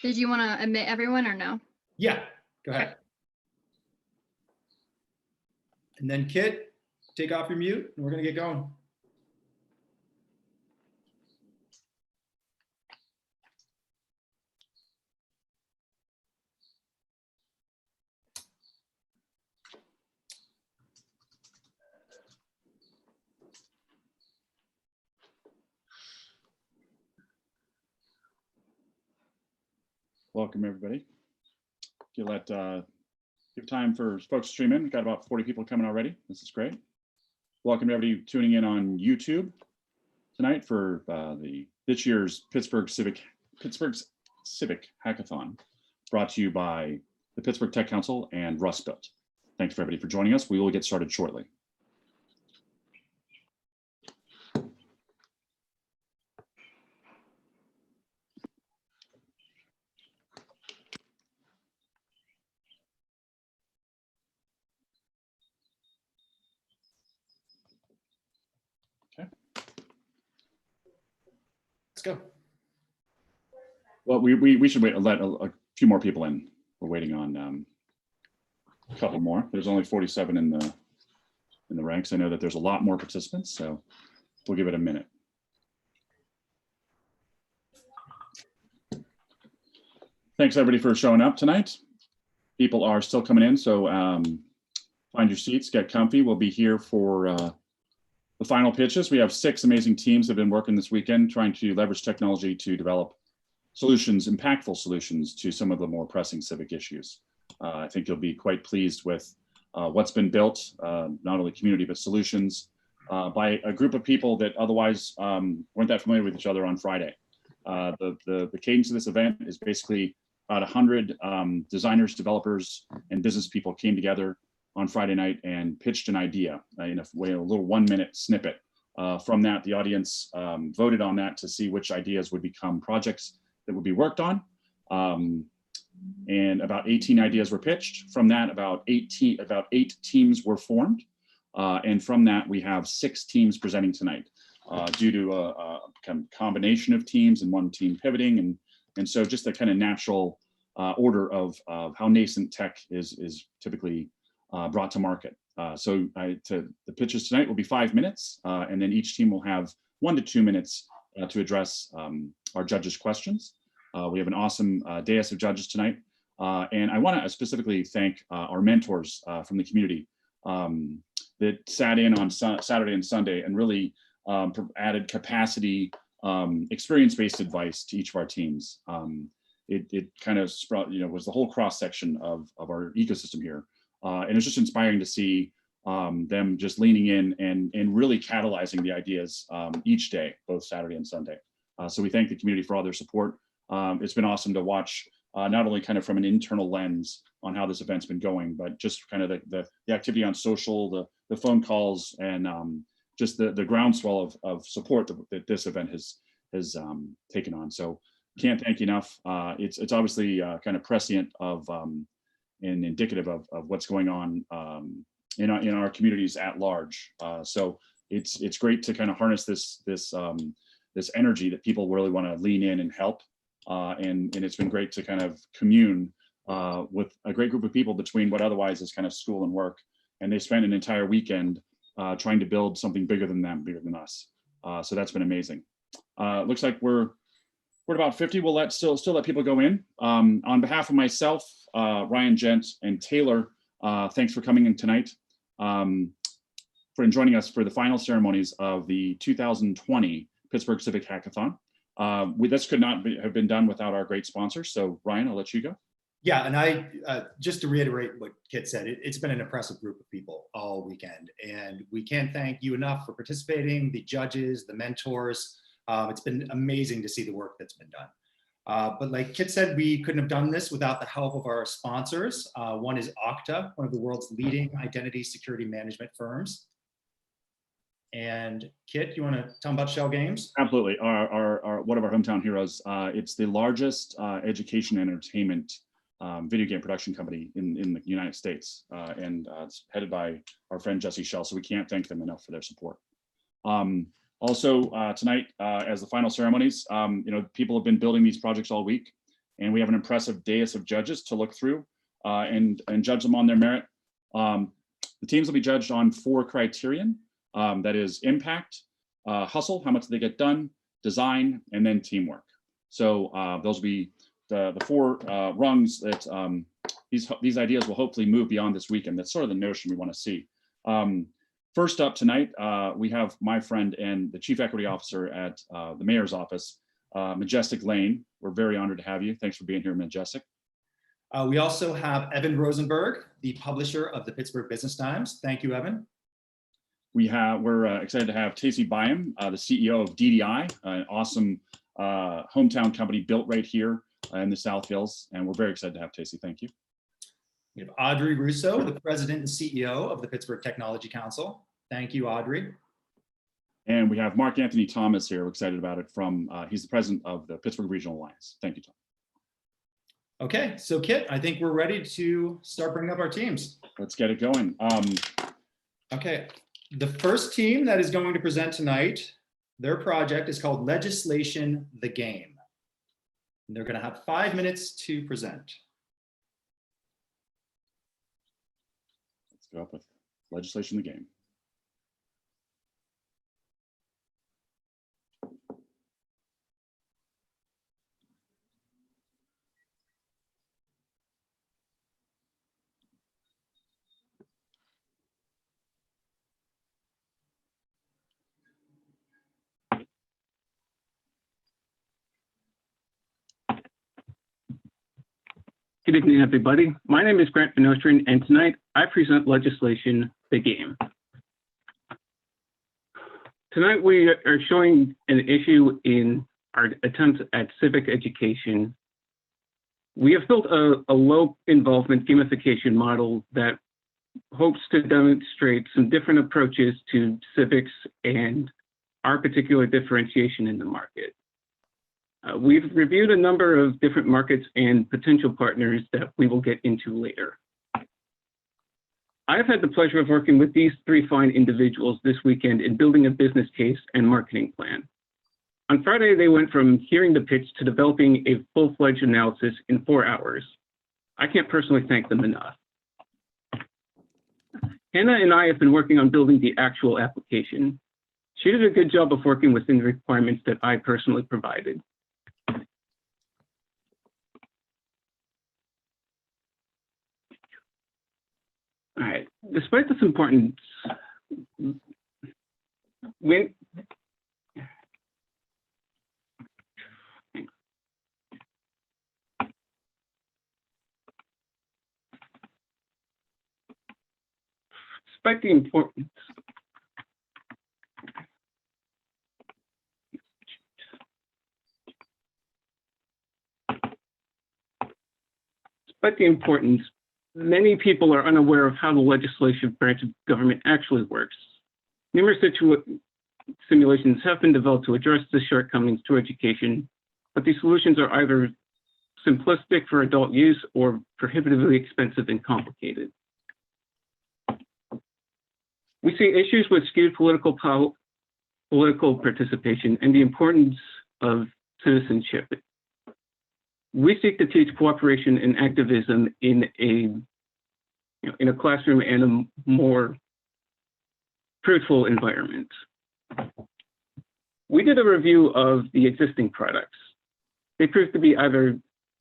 Did you want to admit everyone or no? Yeah, go ahead. And then Kit, take off your mute and we're gonna get going. Welcome everybody. Give time for folks to stream in. We've got about 40 people coming already. This is great. Welcome to everybody tuning in on YouTube tonight for this year's Pittsburgh's Civic Hackathon, brought to you by the Pittsburgh Tech Council and Rust Built. Thanks for everybody for joining us. We will get started shortly. Let's go. Well, we should wait. Let a few more people in. We're waiting on a couple more. There's only 47 in the ranks. I know that there's a lot more participants, so we'll give it a minute. Thanks everybody for showing up tonight. People are still coming in, so find your seats, get comfy. We'll be here for the final pitches. We have 6 amazing teams that have been working this weekend trying to leverage technology to develop solutions, impactful solutions to some of the more pressing civic issues. I think you'll be quite pleased with what's been built, not only community, but solutions by a group of people that otherwise weren't that familiar with each other on Friday. The cadence of this event is basically about 100 designers, developers, and business people came together on Friday night and pitched an idea in a little 1-minute snippet. From that, the audience voted on that to see which ideas would become projects that would be worked on. And about 18 ideas were pitched. From that, about 8 teams were formed. And from that, we have 6 teams presenting tonight due to a kind of combination of teams and one team pivoting. And so just the kind of natural order of how nascent tech is typically brought to market. So the pitches tonight will be 5 minutes, and then each team will have 1 to 2 minutes to address our judges' questions. We have an awesome dais of judges tonight. And I want to specifically thank our mentors from the community that sat in on Saturday and Sunday and really added capacity, experience-based advice to each of our teams. It kind of was the whole cross section of our ecosystem here. And it was just inspiring to see them just leaning in and really catalyzing the ideas each day, both Saturday and Sunday. So we thank the community for all their support. It's been awesome to watch, not only kind of from an internal lens on how this event's been going, but just kind of the activity on social, the phone calls, and just the groundswell of support that this event has taken on. So can't thank you enough. It's obviously kind of prescient of and indicative of what's going on in our communities at large. So it's great to kind of harness this energy that people really want to lean in and help. And it's been great to kind of commune with a great group of people between what otherwise is kind of school and work. And they spent an entire weekend trying to build something bigger than them, bigger than us. So that's been amazing. Looks like we're at about 50. We'll still let people go in. On behalf of myself, Ryan, Gent, and Taylor, thanks for coming in tonight, for joining us for the final ceremonies of the 2020 Pittsburgh Civic Hackathon. This could not have been done without our great sponsors. So Ryan, I'll let you go. Yeah, and I just to reiterate what Kit said, it's been an impressive group of people all weekend, and we can't thank you enough for participating, the judges, the mentors. It's been amazing to see the work that's been done. But like Kit said, we couldn't have done this without the help of our sponsors. One is Okta, one of the world's leading identity security management firms. And Kit, you want to tell them about Shell Games? Absolutely. Our one of our hometown heroes. It's the largest education and entertainment video game production company in the United States, and it's headed by our friend Jesse Shell. So we can't thank them enough for their support. Also tonight, as the final ceremonies, people have been building these projects all week. and we have an impressive dais of judges to look through and judge them on their merit. The teams will be judged on 4 criterion. That is impact, hustle, how much they get done, design, and then teamwork. So those will be the 4 rungs that these ideas will hopefully move beyond this weekend. That's sort of the notion we want to see. First up tonight, we have my friend and the Chief Equity Officer at the Mayor's Office, Majestic Lane. We're very honored to have you. Thanks for being here, Majestic. We also have Evan Rosenberg, the publisher of the Pittsburgh Business Times. Thank you, Evan. We're excited to have Tacey Byam, the CEO of DDI, an awesome hometown company built right here in the South Hills, and we're very excited to have Tacey. Thank you. We have Audrey Russo, the president and CEO of the Pittsburgh Technology Council. Thank you, Audrey. And we have Mark Anthony Thomas here. We're excited about it he's the president of the Pittsburgh Regional Alliance. Thank you, Tom. Okay, so Kit, I think we're ready to start bringing up our teams. Let's get it going. Okay, the first team that is going to present tonight, their project is called Legislation the Game. And they're going to have 5 minutes to present. Let's go up with Legislation the Game. Good evening, everybody. My name is Grant Van Ostrin, and tonight I present Legislation the Game. Tonight we are showing an issue in our attempts at civic education. We have built a low involvement gamification model that hopes to demonstrate some different approaches to civics and our particular differentiation in the market. We've reviewed a number of different markets and potential partners that we will get into later. I've had the pleasure of working with these 3 fine individuals this weekend in building a business case and marketing plan. On Friday, they went from hearing the pitch to developing a full-fledged analysis in 4 hours. I can't personally thank them enough. Hannah and I have been working on building the actual application. She did a good job of working within the requirements that I personally provided. All right, despite this importance, despite the importance, many people are unaware of how the legislative branch of government actually works. Numerous simulations have been developed to address the shortcomings to education, but these solutions are either simplistic for adult use or prohibitively expensive and complicated. We see issues with skewed political participation and the importance of citizenship. We seek to teach cooperation and activism in a classroom and a more fruitful environment. We did a review of the existing products. They proved to be either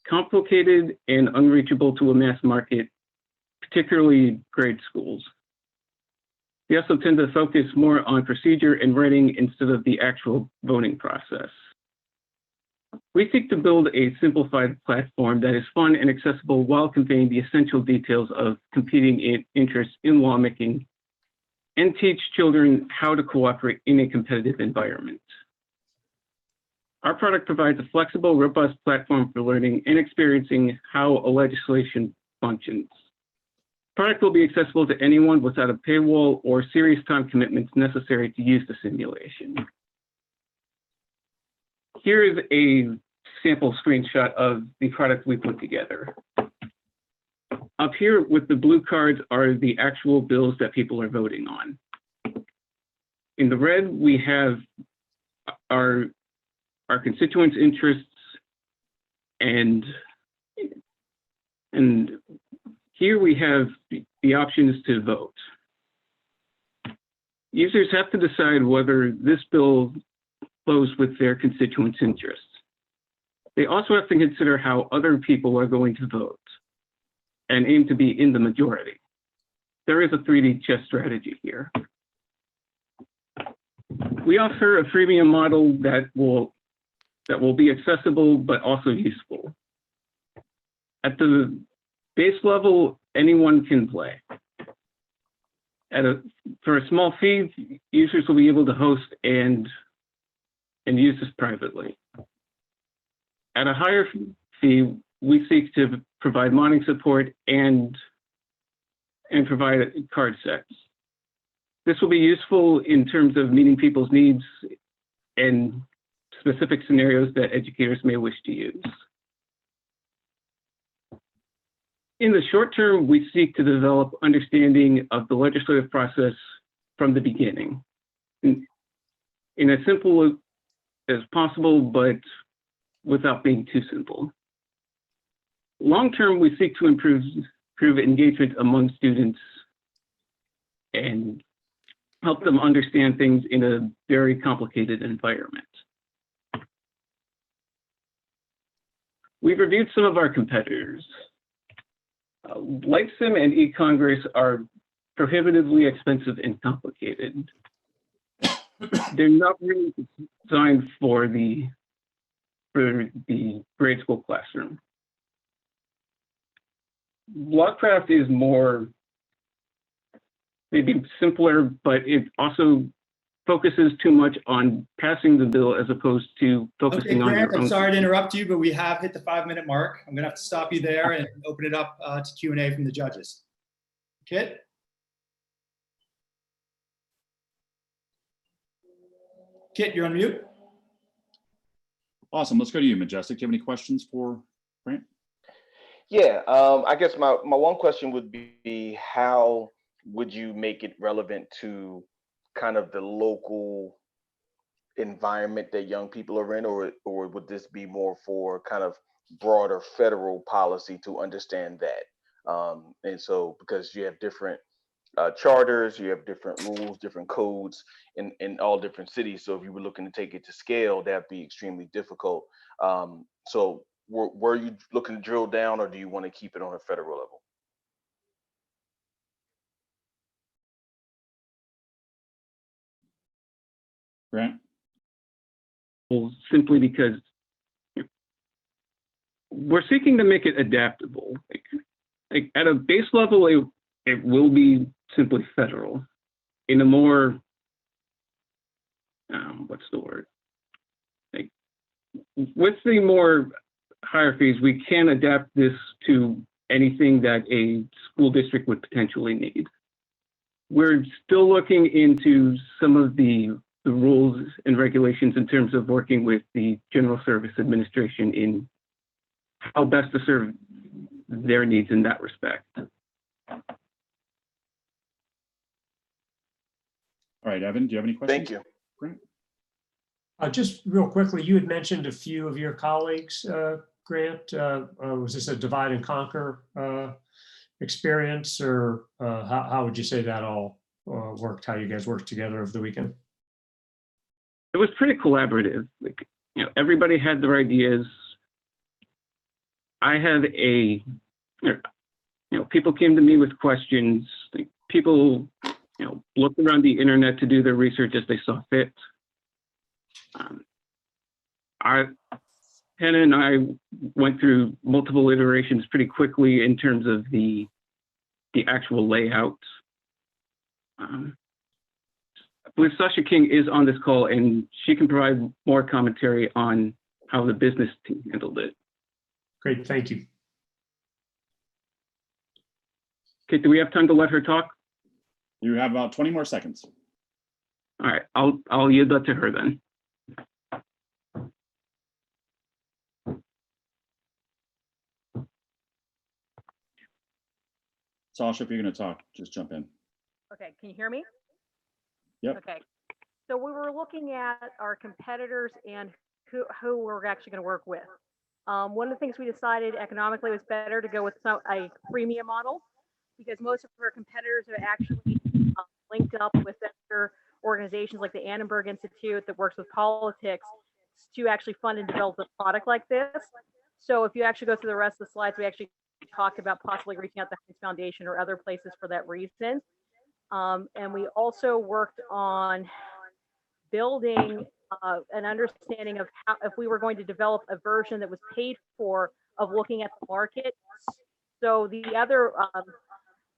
complicated and unreachable to a mass market, particularly grade schools. They also tend to focus more on procedure and writing instead of the actual voting process. We seek to build a simplified platform that is fun and accessible while conveying the essential details of competing interests in lawmaking and teach children how to cooperate in a competitive environment. Our product provides a flexible, robust platform for learning and experiencing how a legislation functions. Product will be accessible to anyone without a paywall or serious time commitments necessary to use the simulation. Here is a sample screenshot of the product we put together. Up here with the blue cards are the actual bills that people are voting on. In the red, we have our constituents' interests and And here we have the options to vote. Users have to decide whether this bill flows with their constituents' interests. They also have to consider how other people are going to vote and aim to be in the majority. There is a 3D chess strategy here. We offer a freemium model that will be accessible but also useful. At the base level, anyone can play. For a small fee, users will be able to host and use this privately. At a higher fee, we seek to provide modding support and provide card sets. This will be useful in terms of meeting people's needs and specific scenarios that educators may wish to use. In the short term, we seek to develop understanding of the legislative process from the beginning in as simple as possible, but without being too simple. Long term, we seek to improve engagement among students and help them understand things in a very complicated environment. We've reviewed some of our competitors. LightSim and eCongress are prohibitively expensive and complicated. They're not really designed for the grade school classroom. Blockcraft is more maybe simpler, but it also focuses too much on passing the bill as opposed to focusing on Grant, your own. I'm sorry to interrupt you, but we have hit the 5-minute mark. I'm gonna have to stop you there and open it up to Q&A from the judges. Kit? Kit, you're on mute. Awesome. Let's go to you, Majestic. Do you have any questions for Grant? Yeah, I guess my one question would be, how would you make it relevant to kind of the local environment that young people are in, or would this be more for kind of broader federal policy to understand that? And so, because you have different charters, you have different rules, different codes in all different cities. So if you were looking to take it to scale, that'd be extremely difficult. So were you looking to drill down, or do you want to keep it on a federal level? Grant? Simply because we're seeking to make it adaptable. Like at a base level, it will be simply federal. In a more, what's the word? Like, with the more higher fees, we can adapt this to anything that a school district would potentially need. We're still looking into some of the rules and regulations in terms of working with the General Service Administration in how best to serve their needs in that respect. All right, Evan, do you have any questions? Thank you. Grant? Just real quickly, you had mentioned a few of your colleagues, Grant. Was this a divide and conquer experience, or how would you say that all worked, how you guys worked together over the weekend? It was pretty collaborative. Like, everybody had their ideas. I had people came to me with questions. Like, people, looked around the internet to do their research as they saw fit. Hannah and I went through multiple iterations pretty quickly in terms of the actual layout. I believe Sasha King is on this call, and she can provide more commentary on how the business team handled it. Great, thank you. Okay, do we have time to let her talk? You have about 20 more seconds. All right, I'll yield that to her then. Sasha, if you're going to talk, just jump in. Okay, can you hear me? Yep. Okay, so we were looking at our competitors and who we're actually going to work with. One of the things we decided economically was better to go with a freemium model because most of our competitors are actually linked up with other organizations like the Annenberg Institute that works with politics to actually fund and develop a product like this. So if you actually go through the rest of the slides, we actually talked about possibly reaching out to the Heinz Foundation or other places for that reason. And we also worked on building an understanding of how, if we were going to develop a version that was paid for, of looking at the market. So the other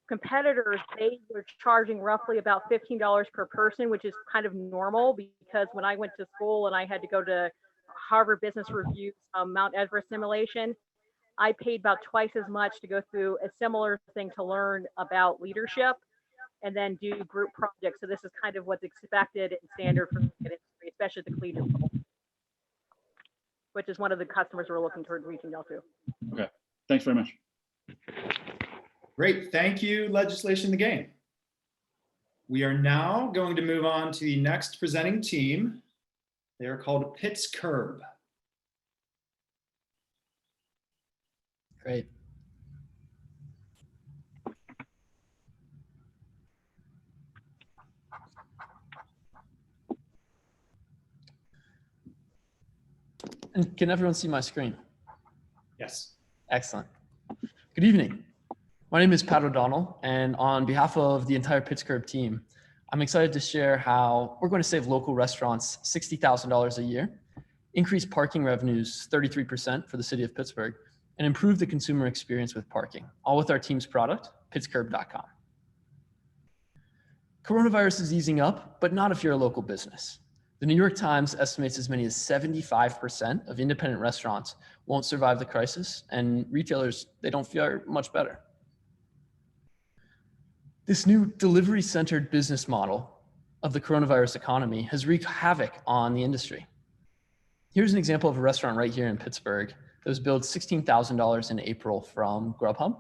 competitors, they were charging roughly about $15 per person, which is kind of normal because when I went to school and I had to go to Harvard Business Review's Mount Everest simulation, I paid about twice as much to go through a similar thing to learn about leadership and then do group projects. So this is kind of what's expected and standard for the industry, especially the collegiate level, which is one of the customers we're looking toward reaching out to. Okay, thanks very much. Great, thank you, Legislation the Game. We are now going to move on to the next presenting team. They are called Pittsburgh. Great. And can everyone see my screen? Yes. Excellent. Good evening. My name is Pat O'Donnell, and on behalf of the entire Pittsburgh team, I'm excited to share how we're going to save local restaurants $60,000 a year, increase parking revenues 33% for the city of Pittsburgh, and improve the consumer experience with parking, all with our team's product, Pittsburgh.com. Coronavirus is easing up, but not if you're a local business. The New York Times estimates as many as 75% of independent restaurants won't survive the crisis, and retailers, they don't fare much better. This new delivery-centered business model of the coronavirus economy has wreaked havoc on the industry. Here's an example of a restaurant right here in Pittsburgh that was billed $16,000 in April from Grubhub.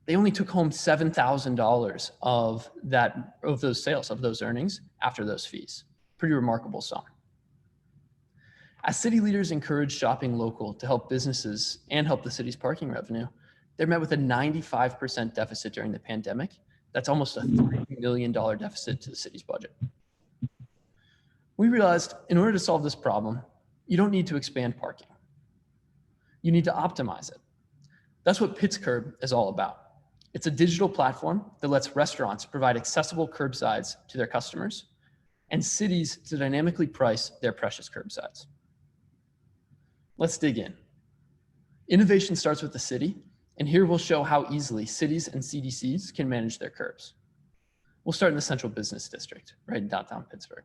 They only took home $7,000 of those sales, of those earnings after those fees. Pretty remarkable sum. As city leaders encourage shopping local to help businesses and help the city's parking revenue, they're met with a 95% deficit during the pandemic. That's almost a $3 million deficit to the city's budget. We realized in order to solve this problem, you don't need to expand parking. You need to optimize it. That's what Pittsburgh is all about. It's a digital platform that lets restaurants provide accessible curbsides to their customers and cities to dynamically price their precious curbsides. Let's dig in. Innovation starts with the city, and here we'll show how easily cities and CDCs can manage their curbs. We'll start in the central business district, right in downtown Pittsburgh.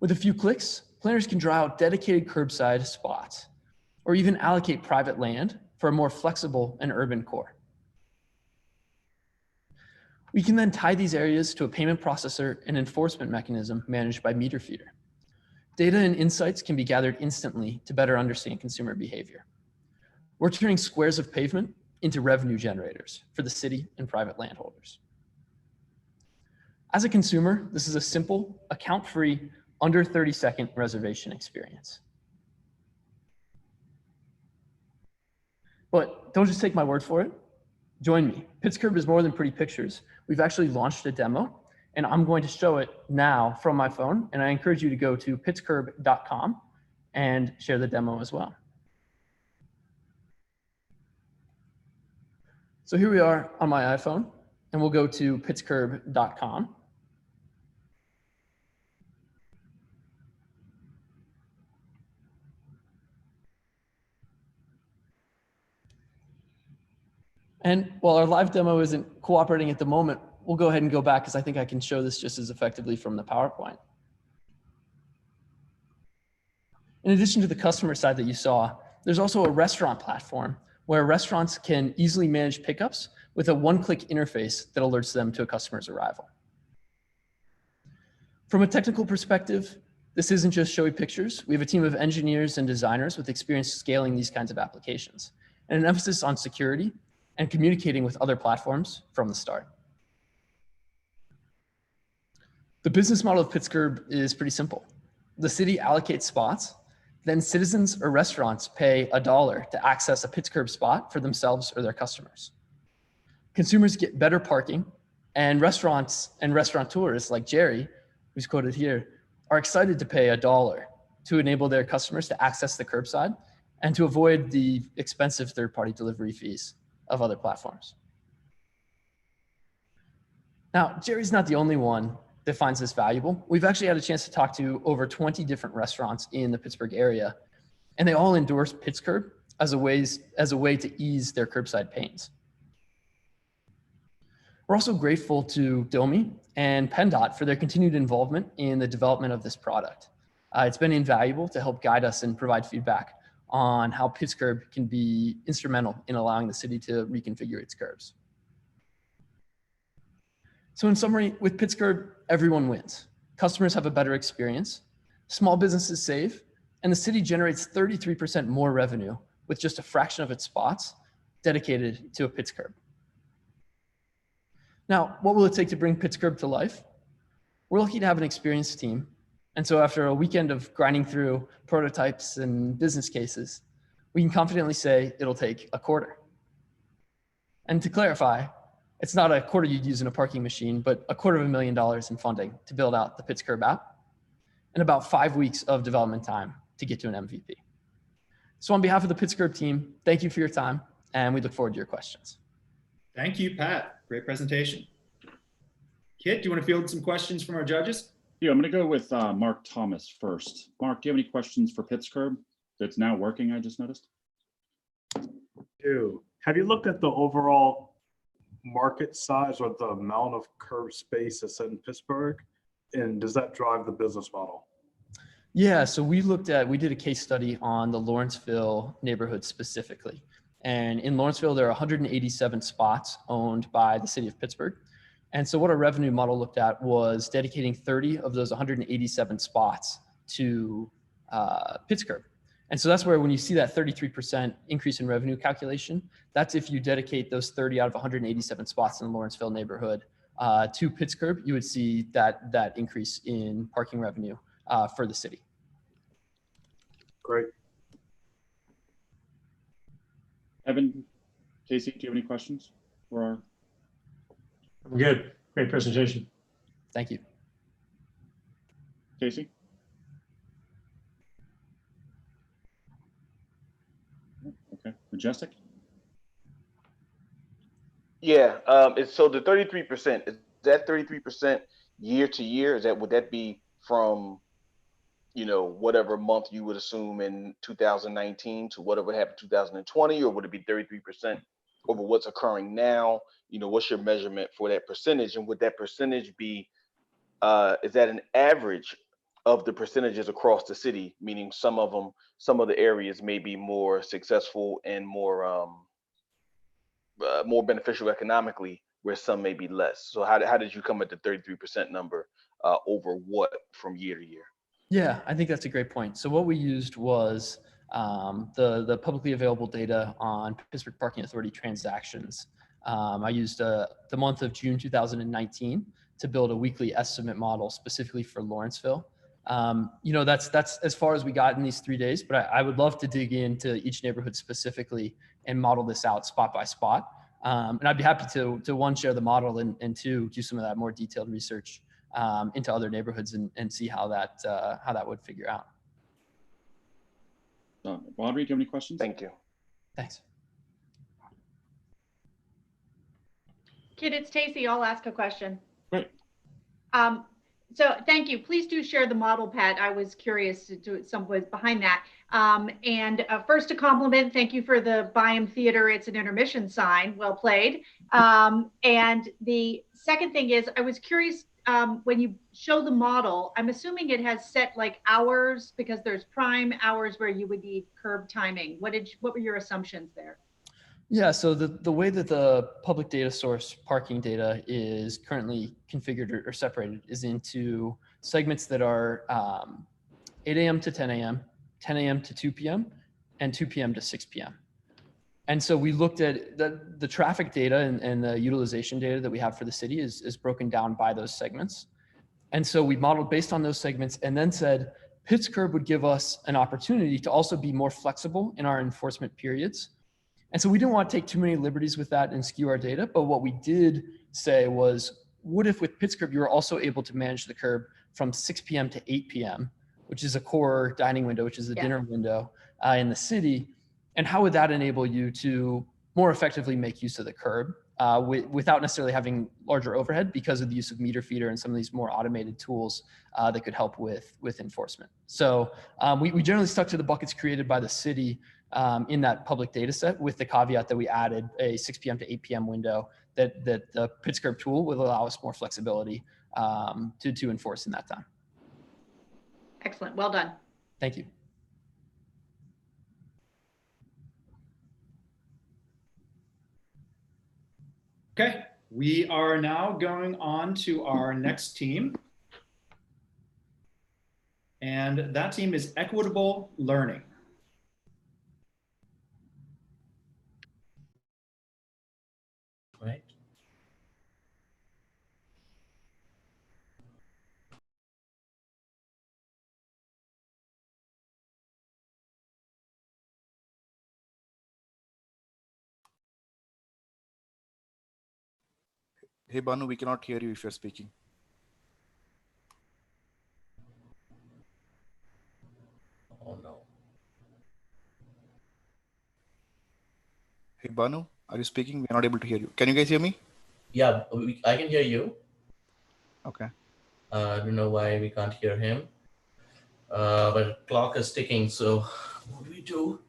With a few clicks, planners can draw out dedicated curbside spots, or even allocate private land for a more flexible and urban core. We can then tie these areas to a payment processor and enforcement mechanism managed by meter feeder. Data and insights can be gathered instantly to better understand consumer behavior. We're turning squares of pavement into revenue generators for the city and private landholders. As a consumer, this is a simple, account-free, under 30-second reservation experience. But don't just take my word for it. Join me. Pittsburgh is more than pretty pictures. We've actually launched a demo, and I'm going to show it now from my phone, and I encourage you to go to Pittsburgh.com and share the demo as well. So here we are on my iPhone, and we'll go to Pittsburgh.com. And while our live demo isn't cooperating at the moment, we'll go ahead and go back because I think I can show this just as effectively from the PowerPoint. In addition to the customer side that you saw, there's also a restaurant platform where restaurants can easily manage pickups with a one-click interface that alerts them to a customer's arrival. From a technical perspective, this isn't just showy pictures. We have a team of engineers and designers with experience scaling these kinds of applications and an emphasis on security and communicating with other platforms from the start. The business model of Pittsburgh is pretty simple. The city allocates spots, then citizens or restaurants pay $1 to access a Pittsburgh spot for themselves or their customers. Consumers get better parking, and restaurants and restaurateurs like Jerry, who's quoted here, are excited to pay $1 to enable their customers to access the curbside and to avoid the expensive third-party delivery fees of other platforms. Now, Jerry's not the only one that finds this valuable. We've actually had a chance to talk to over 20 different restaurants in the Pittsburgh area, and they all endorse Pittsburgh as a way to ease their curbside pains. We're also grateful to Domi and PennDOT for their continued involvement in the development of this product. It's been invaluable to help guide us and provide feedback on how Pittsburgh can be instrumental in allowing the city to reconfigure its curbs. So in summary, with Pittsburgh, everyone wins. Customers have a better experience, small businesses save, and the city generates 33% more revenue with just a fraction of its spots dedicated to a Pittsburgh. Now, what will it take to bring Pittsburgh to life? We're lucky to have an experienced team. And so after a weekend of grinding through prototypes and business cases, we can confidently say it'll take a quarter. And to clarify, it's not a quarter you'd use in a parking machine, but $250,000 in funding to build out the Pittsburgh app and about 5 weeks of development time to get to an MVP. So on behalf of the Pittsburgh team, thank you for your time, and we look forward to your questions. Thank you, Pat. Great presentation. Kit, do you want to field some questions from our judges? Yeah, I'm going to go with Mark Thomas first. Mark, do you have any questions for Pittsburgh that's now working, I just noticed? Have you looked at the overall market size or the amount of curb space that's in Pittsburgh? And does that drive the business model? Yeah, so we did a case study on the Lawrenceville neighborhood specifically. And in Lawrenceville, there are 187 spots owned by the city of Pittsburgh. And so what our revenue model looked at was dedicating 30 of those 187 spots to Pittsburgh. And so that's where when you see that 33% increase in revenue calculation, that's if you dedicate those 30 out of 187 spots in the Lawrenceville neighborhood to Pittsburgh, you would see that increase in parking revenue for the city. Great. Evan, Casey, do you have any questions for our? I'm good. Great presentation. Thank you. Casey? Okay, Majestic? Yeah, so the 33%, is that 33% year to year? Would that be from, whatever month you would assume in 2019 to whatever happened in 2020, or would it be 33% over what's occurring now? What's your measurement for that percentage? And would that percentage be, is that an average of the percentages across the city, meaning some of the areas may be more successful and more beneficial economically, where some may be less? So how did you come at the 33% number over what from year to year? Yeah, I think that's a great point. So what we used was the publicly available data on Pittsburgh Parking Authority transactions. I used the month of June 2019 to build a weekly estimate model specifically for Lawrenceville. That's as far as we got in these 3 days, but I would love to dig into each neighborhood specifically and model this out spot by spot. And I'd be happy to one, share the model, and two, do some of that more detailed research into other neighborhoods and see how that would figure out. Audrey, do you have any questions? Thank you. Thanks. Kid, it's Stacy. I'll ask a question. Great. So thank you. Please do share the model, Pat. I was curious to do some was behind that. And first, a compliment. Thank you for the Byam Theater. It's an intermission sign. Well played. And the second thing is, I was curious when you show the model, I'm assuming it has set like hours, because there's prime hours where you would need curb timing. What were your assumptions there? Yeah, so the way that the public data source parking data is currently configured or separated is into segments that are 8 a.m. to 10 a.m., 10 a.m. to 2 p.m., and 2 p.m. to 6 p.m. And so we looked at the traffic data and the utilization data that we have for the city is broken down by those segments. And so we modeled based on those segments and then said, Pitts curb would give us an opportunity to also be more flexible in our enforcement periods. And so we didn't want to take too many liberties with that and skew our data. But what we did say was, what if with Pitts curb, you were also able to manage the curb from 6 p.m. to 8 p.m., which is a core dining window, which is the dinner window in the city. And how would that enable you to more effectively make use of the curb without necessarily having larger overhead because of the use of meter feeder and some of these more automated tools that could help with enforcement. So we generally stuck to the buckets created by the city in that public data set, with the caveat that we added a 6 p.m. to 8 p.m. window that the Pitts curb tool will allow us more flexibility to enforce in that time. Excellent. Well done. Thank you. Okay, we are now going on to our next team. And that team is Equitable Learning. Right. Hey Banu, we cannot hear you if you're speaking. Oh no. Hey Banu, are you speaking? We're not able to hear you. Can you guys hear me? Yeah, I can hear you. Okay. I don't know why we can't hear him. But clock is ticking, so what do we do?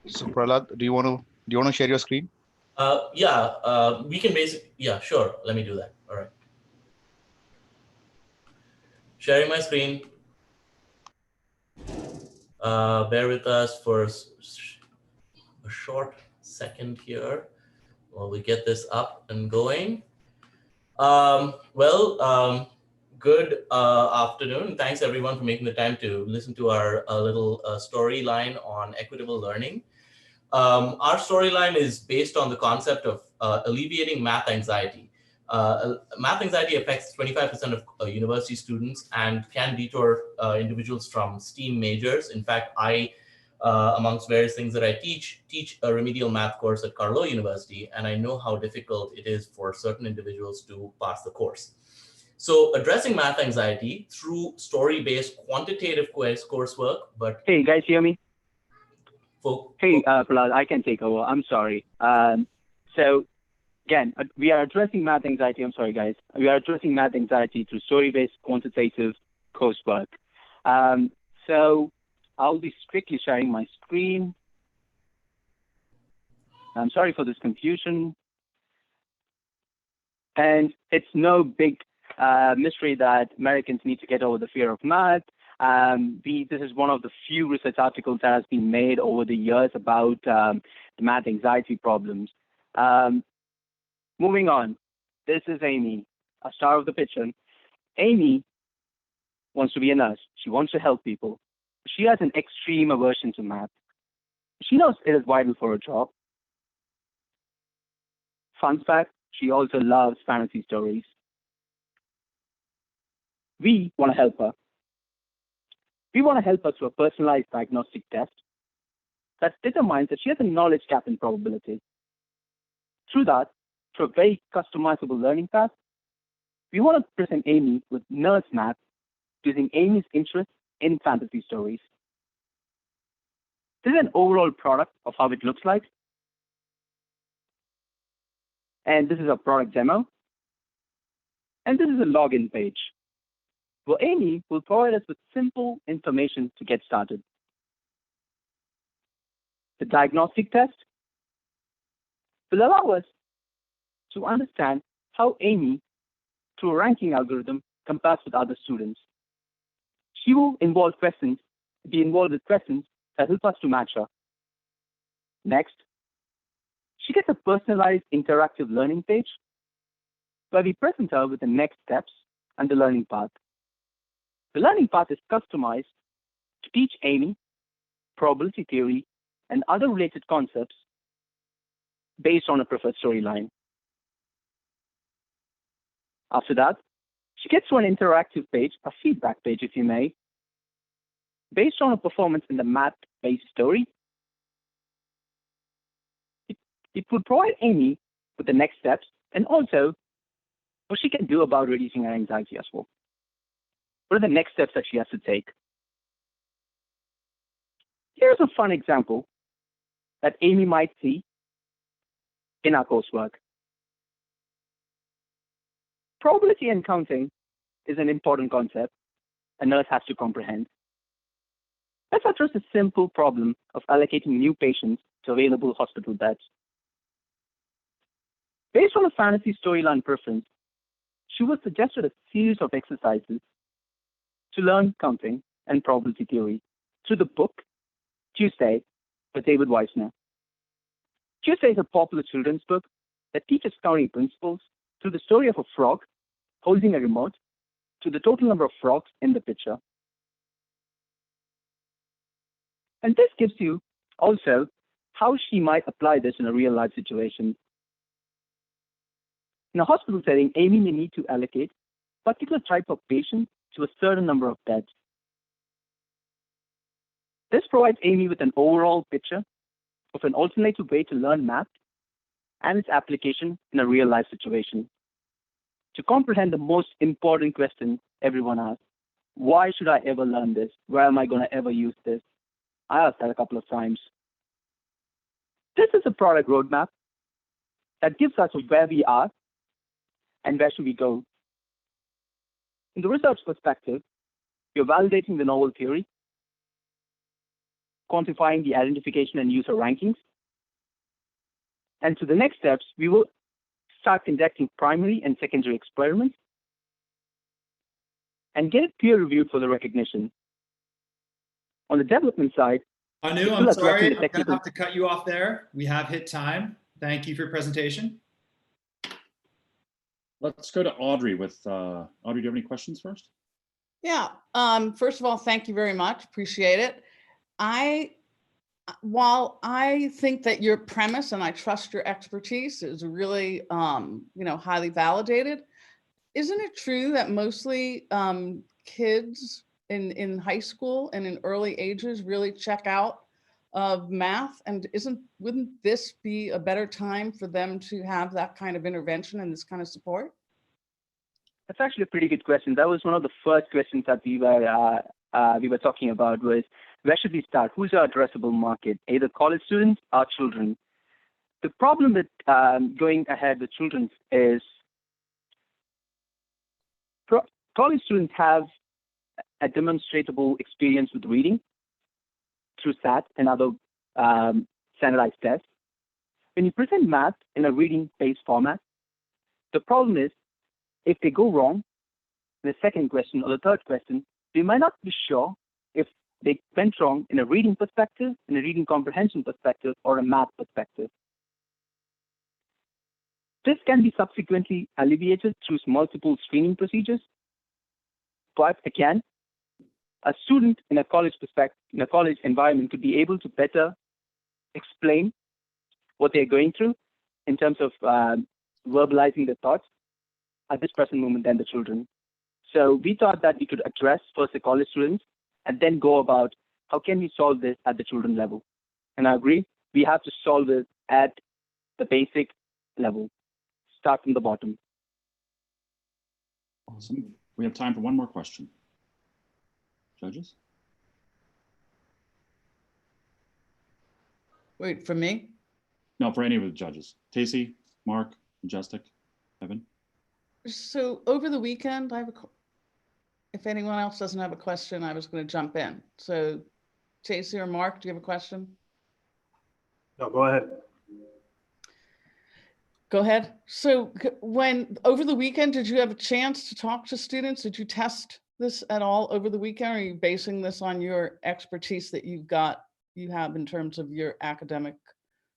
So Prahlad, do you want to share your screen? We can yeah, sure. Let me do that. All right. Sharing my screen. Bear with us for a short second here while we get this up and going. Good afternoon. Thanks everyone for making the time to listen to our little storyline on equitable learning. Our storyline is based on the concept of alleviating math anxiety. Math anxiety affects 25% of university students and can detour individuals from STEAM majors. In fact, I, amongst various things that I teach a remedial math course at Carlow University, and I know how difficult it is for certain individuals to pass the course. So addressing math anxiety through story-based quantitative coursework, but— Hey, guys, hear me? Prahlad, I can take over. I'm sorry. So again, we are addressing math anxiety. I'm sorry, guys. We are addressing math anxiety through story-based quantitative coursework. So I'll be strictly sharing my screen. I'm sorry for this confusion. And it's no big mystery that Americans need to get over the fear of math. This is one of the few research articles that has been made over the years about the math anxiety problems. Moving on, this is Amy, a star of the picture. Amy wants to be a nurse. She wants to help people. She has an extreme aversion to math. She knows it is vital for her job. Fun fact, she also loves fantasy stories. We want to help her. We want to help her through a personalized diagnostic test that determines that she has a knowledge gap in probability. Through that, through a very customizable learning path, we want to present Amy with nurse math using Amy's interest in fantasy stories. This is an overall product of how it looks like. And this is a product demo. And this is a login page, where Amy will provide us with simple information to get started. The diagnostic test will allow us to understand how Amy, through a ranking algorithm, compares with other students. She will be involved with questions that help us to match her. Next, she gets a personalized interactive learning page where we present her with the next steps and the learning path. The learning path is customized to teach Amy probability theory and other related concepts based on a preferred storyline. After that, she gets to an interactive page, a feedback page if you may, based on her performance in the math-based story, it would provide Amy with the next steps and also what she can do about reducing her anxiety as well. What are the next steps that she has to take? Here's a fun example that Amy might see in our coursework. Probability and counting is an important concept a nurse has to comprehend. Let's address the simple problem of allocating new patients to available hospital beds. Based on a fantasy storyline preference, she was suggested a series of exercises to learn counting and probability theory through the book Tuesday by David Weissner. Tuesday is a popular children's book that teaches counting principles through the story of a frog holding a remote to the total number of frogs in the picture. And this gives you also how she might apply this in a real life situation. In a hospital setting, Amy may need to allocate a particular type of patient to a certain number of beds. This provides Amy with an overall picture of an alternative way to learn math and its application in a real life situation. To comprehend the most important question everyone asks, why should I ever learn this? Where am I going to ever use this? I asked that a couple of times. This is a product roadmap that gives us where we are and where should we go. In the research perspective, you're validating the novel theory, quantifying the identification and user rankings. And to the next steps, we will start conducting primary and secondary experiments and get it peer reviewed for the recognition. On the development side, Anu, I'm sorry, I'm gonna have to cut you off there. We have hit time. Thank you for your presentation. Let's go to Audrey with, Audrey, do you have any questions first? Yeah, first of all, thank you very much, appreciate it. While I think that your premise, and I trust your expertise, is really, highly validated, isn't it true that mostly kids in high school and in early ages really check out of math? And wouldn't this be a better time for them to have that kind of intervention and this kind of support? That's actually a pretty good question. That was one of the first questions that we were talking about was, where should we start? Who's our addressable market? Either college students or children. The problem with going ahead with children is college students have a demonstrable experience with reading through SAT and other standardized tests. When you present math in a reading-based format, the problem is if they go wrong in the second question or the third question, they might not be sure if they went wrong in a reading perspective, in a reading comprehension perspective, or a math perspective. This can be subsequently alleviated through multiple screening procedures. But again, a student in a college environment could be able to better explain what they're going through in terms of verbalizing their thoughts at this present moment than the children. So we thought that we could address first the college students and then go about how can we solve this at the children level. And I agree, we have to solve it at the basic level, start from the bottom. Awesome. We have time for one more question. Judges? Wait, for me? No, for any of the judges. Tacey, Mark, Majestic, Evan. So over the weekend, if anyone else doesn't have a question, I was going to jump in. So Tacey or Mark, do you have a question? No, go ahead. Go ahead. So over the weekend, did you have a chance to talk to students? Did you test this at all over the weekend? Or are you basing this on your expertise that you have in terms of your academic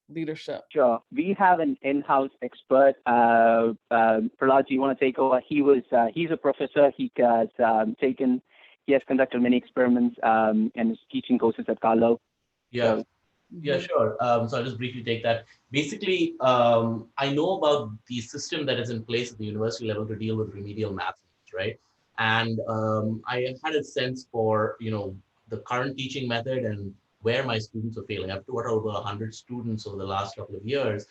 leadership? Sure. We have an in-house expert. Prahlad, do you want to take over? He's a professor. He has conducted many experiments and is teaching courses at Carlo. Yeah. So, yeah, sure. So I'll just briefly take that. Basically, I know about the system that is in place at the university level to deal with remedial math, right? And I had a sense for, the current teaching method and where my students are failing. I've taught over 100 students over the last couple of years,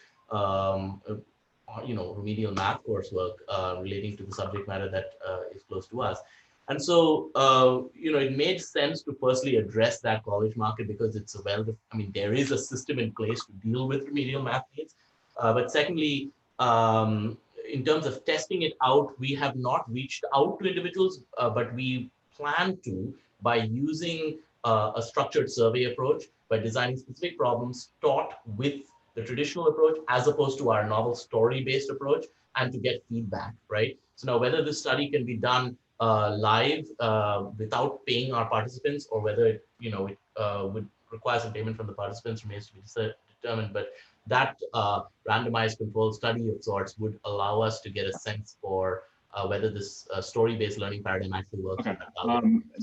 remedial math coursework relating to the subject matter that is close to us. And so, it made sense to firstly address that college market because it's there is a system in place to deal with remedial math needs. But secondly, in terms of testing it out, we have not reached out to individuals, but we plan to by using a structured survey approach, by designing specific problems taught with the traditional approach as opposed to our novel story-based approach, and to get feedback, right? So now whether this study can be done live without paying our participants, or whether it would require some payment from the participants remains to be determined. But that randomized controlled study of sorts would allow us to get a sense for whether this story-based learning paradigm actually works. Okay.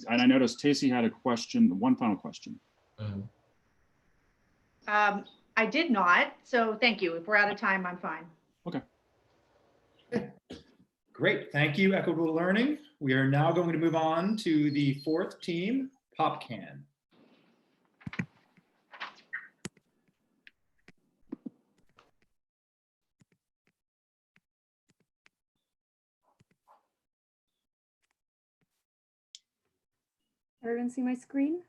And I noticed Tacey had a question, one final question. I did not, so thank you. If we're out of time, I'm fine. Okay. Great, thank you, Equitable Learning. We are now going to move on to the fourth team, PopCan. Everyone see my screen?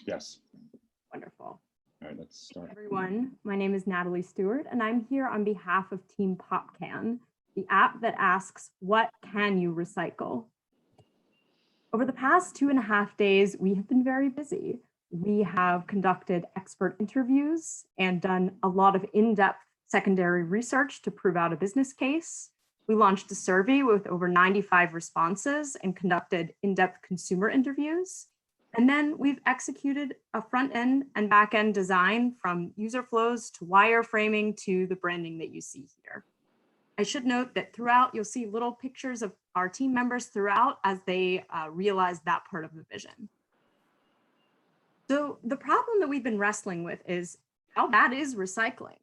Yes. Wonderful. All right, let's start. Everyone, my name is Natalie Stewart, and I'm here on behalf of Team PopCan, the app that asks, what can you recycle? Over the past 2.5 days, we have been very busy. We have conducted expert interviews and done a lot of in-depth secondary research to prove out a business case. We launched a survey with over 95 responses and conducted in-depth consumer interviews. And then we've executed a front-end and back-end design from user flows to wireframing to the branding that you see here. I should note that throughout, you'll see little pictures of our team members throughout as they realize that part of the vision. So the problem that we've been wrestling with is how bad is recycling?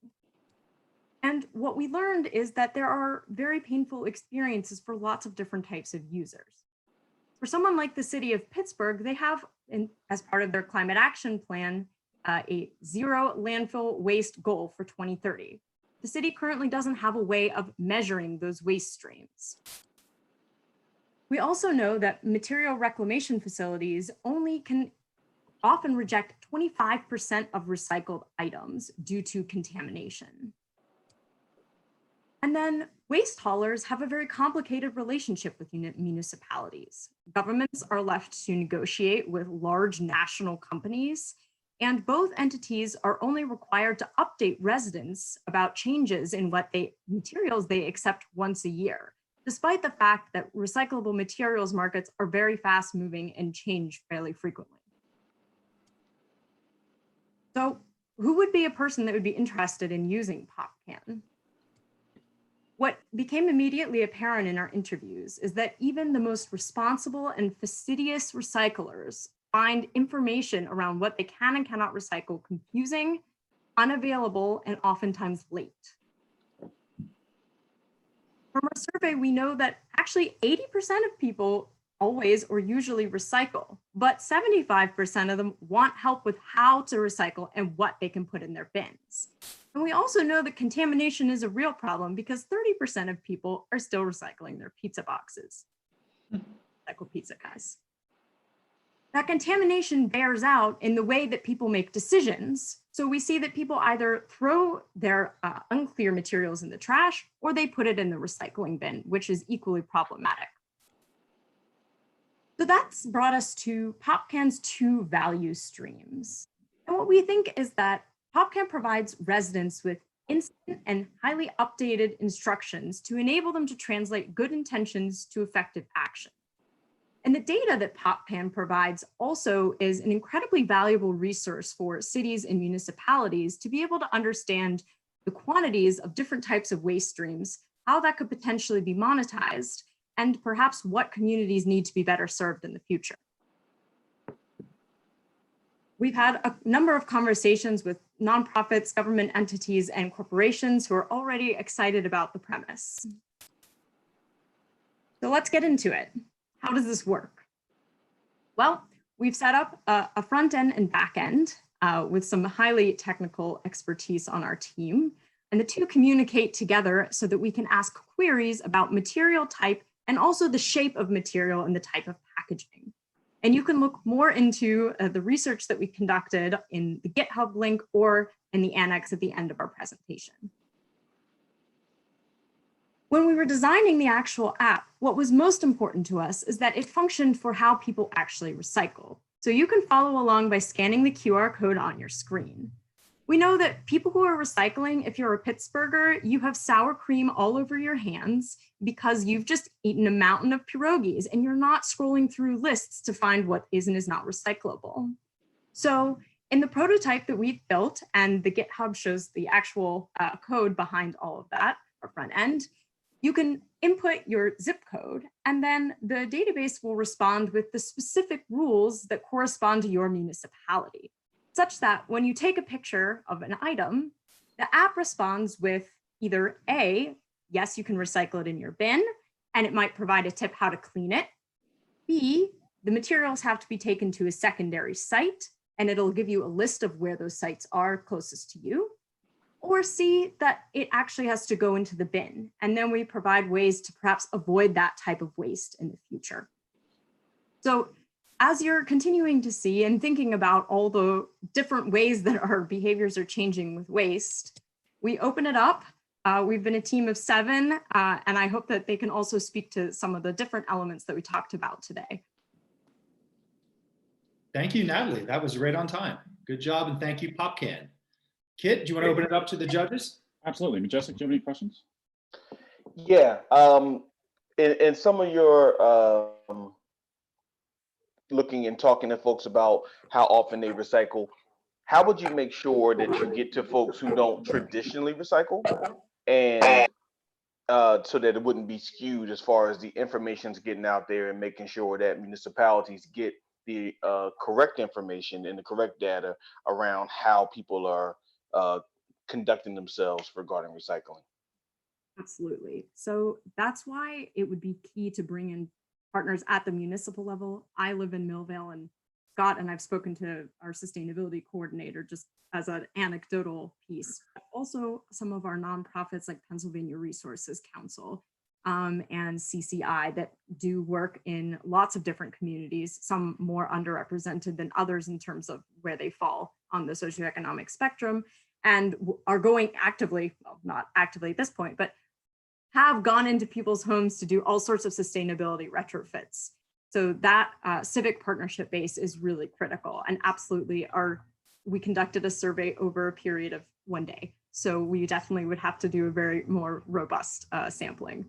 And what we learned is that there are very painful experiences for lots of different types of users. For someone like the city of Pittsburgh, they have, as part of their climate action plan, a zero landfill waste goal for 2030. The city currently doesn't have a way of measuring those waste streams. We also know that material reclamation facilities only can often reject 25% of recycled items due to contamination. And then waste haulers have a very complicated relationship with municipalities. Governments are left to negotiate with large national companies, and both entities are only required to update residents about changes in what materials they accept once a year, despite the fact that recyclable materials markets are very fast moving and change fairly frequently. So who would be a person that would be interested in using PopCan? What became immediately apparent in our interviews is that even the most responsible and fastidious recyclers find information around what they can and cannot recycle confusing, unavailable, and oftentimes late. From our survey, we know that actually 80% of people always or usually recycle, but 75% of them want help with how to recycle and what they can put in their bins. And we also know that contamination is a real problem because 30% of people are still recycling their pizza boxes. Recycle pizza, guys. That contamination bears out in the way that people make decisions. So we see that people either throw their unclear materials in the trash or they put it in the recycling bin, which is equally problematic. So that's brought us to PopCan's 2 value streams. And what we think is that PopCan provides residents with instant and highly updated instructions to enable them to translate good intentions to effective action. And the data that PopCan provides also is an incredibly valuable resource for cities and municipalities to be able to understand the quantities of different types of waste streams, how that could potentially be monetized, and perhaps what communities need to be better served in the future. We've had a number of conversations with nonprofits, government entities, and corporations who are already excited about the premise. So let's get into it. How does this work? Well, We've set up a front end and back end with some highly technical expertise on our team. And the two communicate together so that we can ask queries about material type and also the shape of material and the type of packaging. And you can look more into the research that we conducted in the GitHub link or in the annex at the end of our presentation. When we were designing the actual app, what was most important to us is that it functioned for how people actually recycle. So you can follow along by scanning the QR code on your screen. We know that people who are recycling, if you're a Pittsburgher, you have sour cream all over your hands because you've just eaten a mountain of pierogies and you're not scrolling through lists to find what is and is not recyclable. So in the prototype that we've built, and the GitHub shows the actual code behind all of that, our front end, you can input your zip code and then the database will respond with the specific rules that correspond to your municipality, such that when you take a picture of an item, the app responds with either A, yes, you can recycle it in your bin, and it might provide a tip how to clean it. B, the materials have to be taken to a secondary site, and it'll give you a list of where those sites are closest to you. Or C, that it actually has to go into the bin. And then we provide ways to perhaps avoid that type of waste in the future. So as you're continuing to see and thinking about all the different ways that our behaviors are changing with waste, we open it up. We've been a team of 7, and I hope that they can also speak to some of the different elements that we talked about today. Thank you, Natalie. That was right on time. Good job, and thank you, PopCan. Kit, do you want to open it up to the judges? Absolutely. Majestic, do you have any questions? Yeah. In some of your looking and talking to folks about how often they recycle, how would you make sure that you get to folks who don't traditionally recycle, and so that it wouldn't be skewed as far as the information's getting out there, and making sure that municipalities get the correct information and the correct data around how people are conducting themselves regarding recycling? Absolutely. So that's why it would be key to bring in partners at the municipal level. I live in Millvale, and Scott and I've spoken to our sustainability coordinator just as an anecdotal piece. Also, some of our nonprofits like Pennsylvania Resources Council and CCI that do work in lots of different communities, some more underrepresented than others in terms of where they fall on the socioeconomic spectrum, and are going actively, well, not actively at this point, but have gone into people's homes to do all sorts of sustainability retrofits. So that civic partnership base is really critical, and absolutely we conducted a survey over a period of 1 day. So we definitely would have to do a very more robust sampling.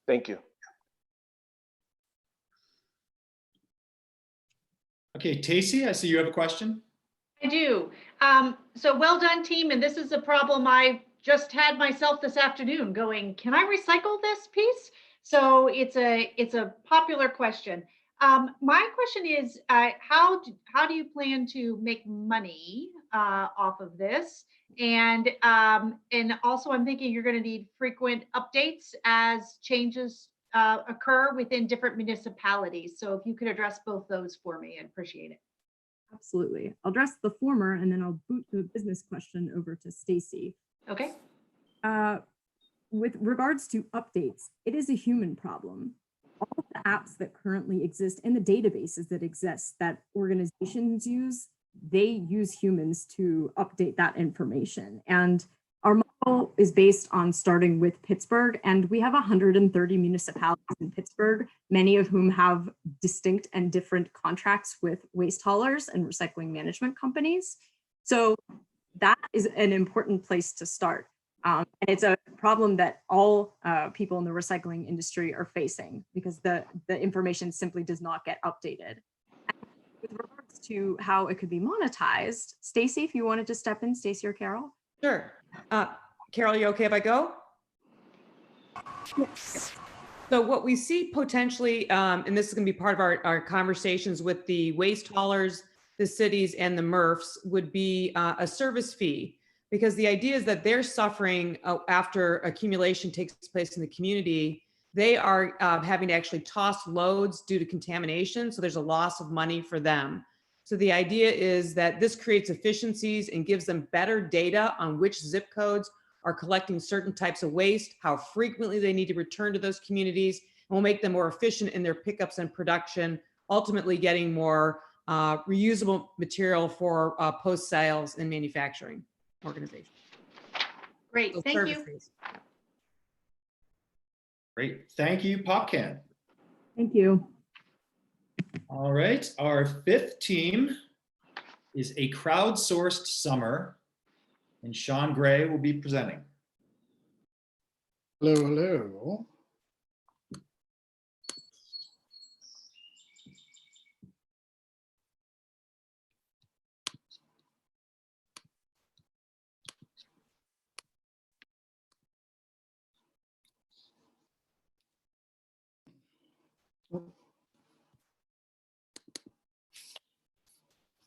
Thank you. Okay, Tacey, I see you have a question. I do. So well done, team. And this is a problem I just had myself this afternoon going, can I recycle this piece? So it's a popular question. My question is, how do you plan to make money off of this? And also I'm thinking you're going to need frequent updates as changes occur within different municipalities. So if you could address both those for me, I'd appreciate it. Absolutely. I'll address the former, and then I'll boot the business question over to Stacy. Okay. With regards to updates, it is a human problem. All of the apps that currently exist and the databases that exist that organizations use, they use humans to update that information. And our model is based on starting with Pittsburgh, and we have 130 municipalities in Pittsburgh, many of whom have distinct and different contracts with waste haulers and recycling management companies. So that is an important place to start. And it's a problem that all people in the recycling industry are facing because the information simply does not get updated. And with regards to how it could be monetized, Stacy, if you wanted to step in, Stacy or Carol? Sure. Carol, you okay if I go? Yes. So what we see potentially, and this is going to be part of our conversations with the waste haulers, the cities, and the MRFs, would be a service fee. Because the idea is that they're suffering after accumulation takes place in the community. they are having to actually toss loads due to contamination. So there's a loss of money for them. So the idea is that this creates efficiencies and gives them better data on which zip codes are collecting certain types of waste, how frequently they need to return to those communities, and will make them more efficient in their pickups and production, ultimately getting more reusable material for post-sales and manufacturing organizations. Great, So thank you. services. Great, thank you, Popcan. Thank you. All right, our fifth team is a crowdsourced summer, and Sean Gray will be presenting. Hello, hello.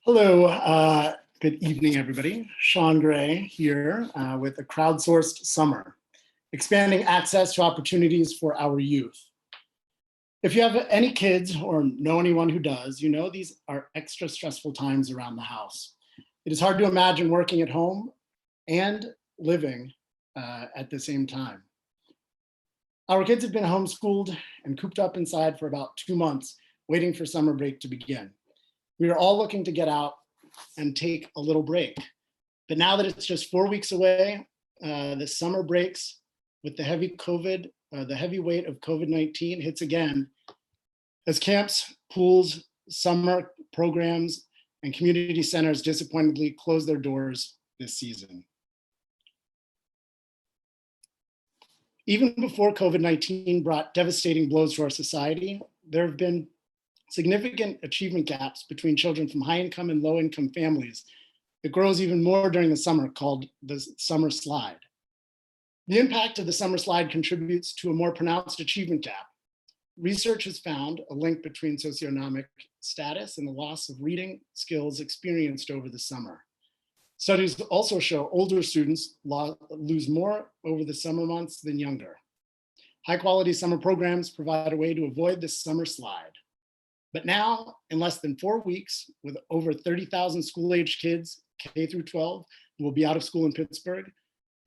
Hello, good evening, everybody. Sean Gray here with a crowdsourced summer, expanding access to opportunities for our youth. If you have any kids or know anyone who does, you know these are extra stressful times around the house. It is hard to imagine working at home and living at the same time. Our kids have been homeschooled and cooped up inside for about 2 months, waiting for summer break to begin. We are all looking to get out and take a little break. But now that it's just 4 weeks away, the summer breaks with the heavy weight of COVID-19 hits again as camps, pools, summer programs, and community centers disappointingly close their doors this season. Even before COVID-19 brought devastating blows to our society, there have been significant achievement gaps between children from high-income and low-income families that grows even more during the summer, called the summer slide. The impact of the summer slide contributes to a more pronounced achievement gap. Research has found a link between socioeconomic status and the loss of reading skills experienced over the summer. Studies also show older students lose more over the summer months than younger. High-quality summer programs provide a way to avoid this summer slide. But now, in less than 4 weeks, with over 30,000 school-aged kids, K through 12, who will be out of school in Pittsburgh,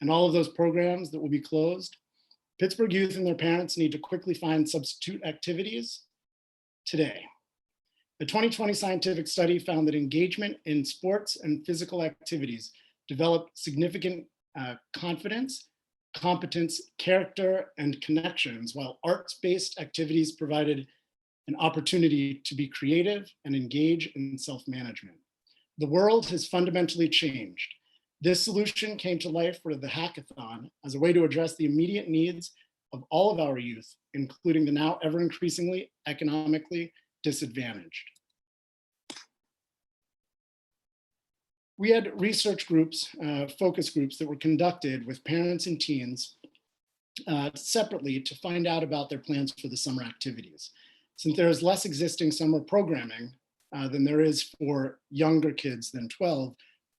and all of those programs that will be closed, Pittsburgh youth and their parents need to quickly find substitute activities today. The 2020 scientific study found that engagement in sports and physical activities developed significant confidence, competence, character, and connections, while arts-based activities provided an opportunity to be creative and engage in self-management. The world has fundamentally changed. This solution came to life for the Hackathon as a way to address the immediate needs of all of our youth, including the now ever increasingly economically disadvantaged. We had research groups, focus groups that were conducted with parents and teens separately to find out about their plans for the summer activities. Since there is less existing summer programming than there is for younger kids than 12,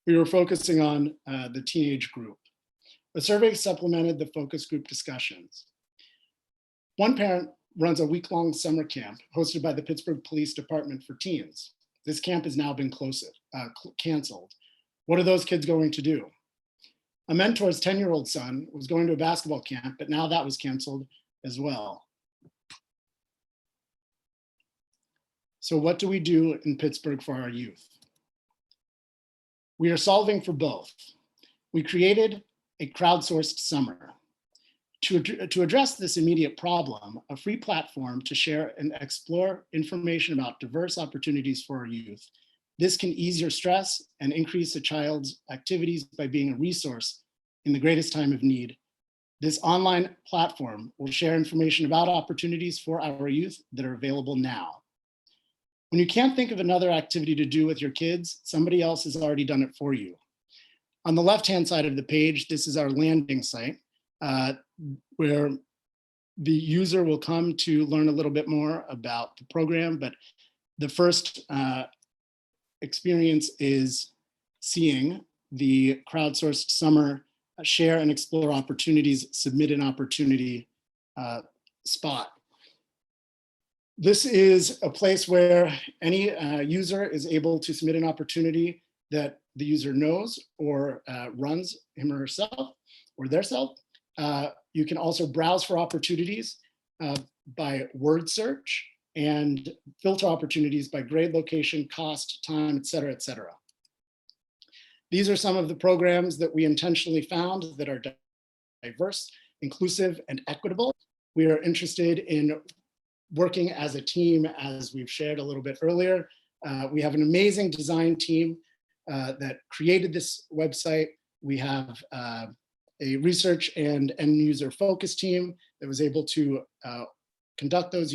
we were focusing on the teenage group. A survey supplemented the focus group discussions. One parent runs a week-long summer camp hosted by the Pittsburgh Police Department for teens. This camp has now been canceled. What are those kids going to do? A mentor's 10-year-old son was going to a basketball camp, but now that was canceled as well. So what do we do in Pittsburgh for our youth? We are solving for both. We created a crowdsourced summer. To address this immediate problem, a free platform to share and explore information about diverse opportunities for our youth. This can ease your stress and increase a child's activities by being a resource in the greatest time of need. This online platform will share information about opportunities for our youth that are available now. When you can't think of another activity to do with your kids, somebody else has already done it for you. On the left-hand side of the page, this is our landing site where the user will come to learn a little bit more about the program, but the first experience is seeing the crowdsourced summer share and explore opportunities, submit an opportunity spot. This is a place where any user is able to submit an opportunity that the user knows or runs him or herself or theirself. You can also browse for opportunities by word search and filter opportunities by grade, location, cost, time, et cetera, et cetera. These are some of the programs that we intentionally found that are diverse, inclusive, and equitable. We are interested in working as a team, as we've shared a little bit earlier. We have an amazing design team that created this website. We have a research and end user focus team that was able to conduct those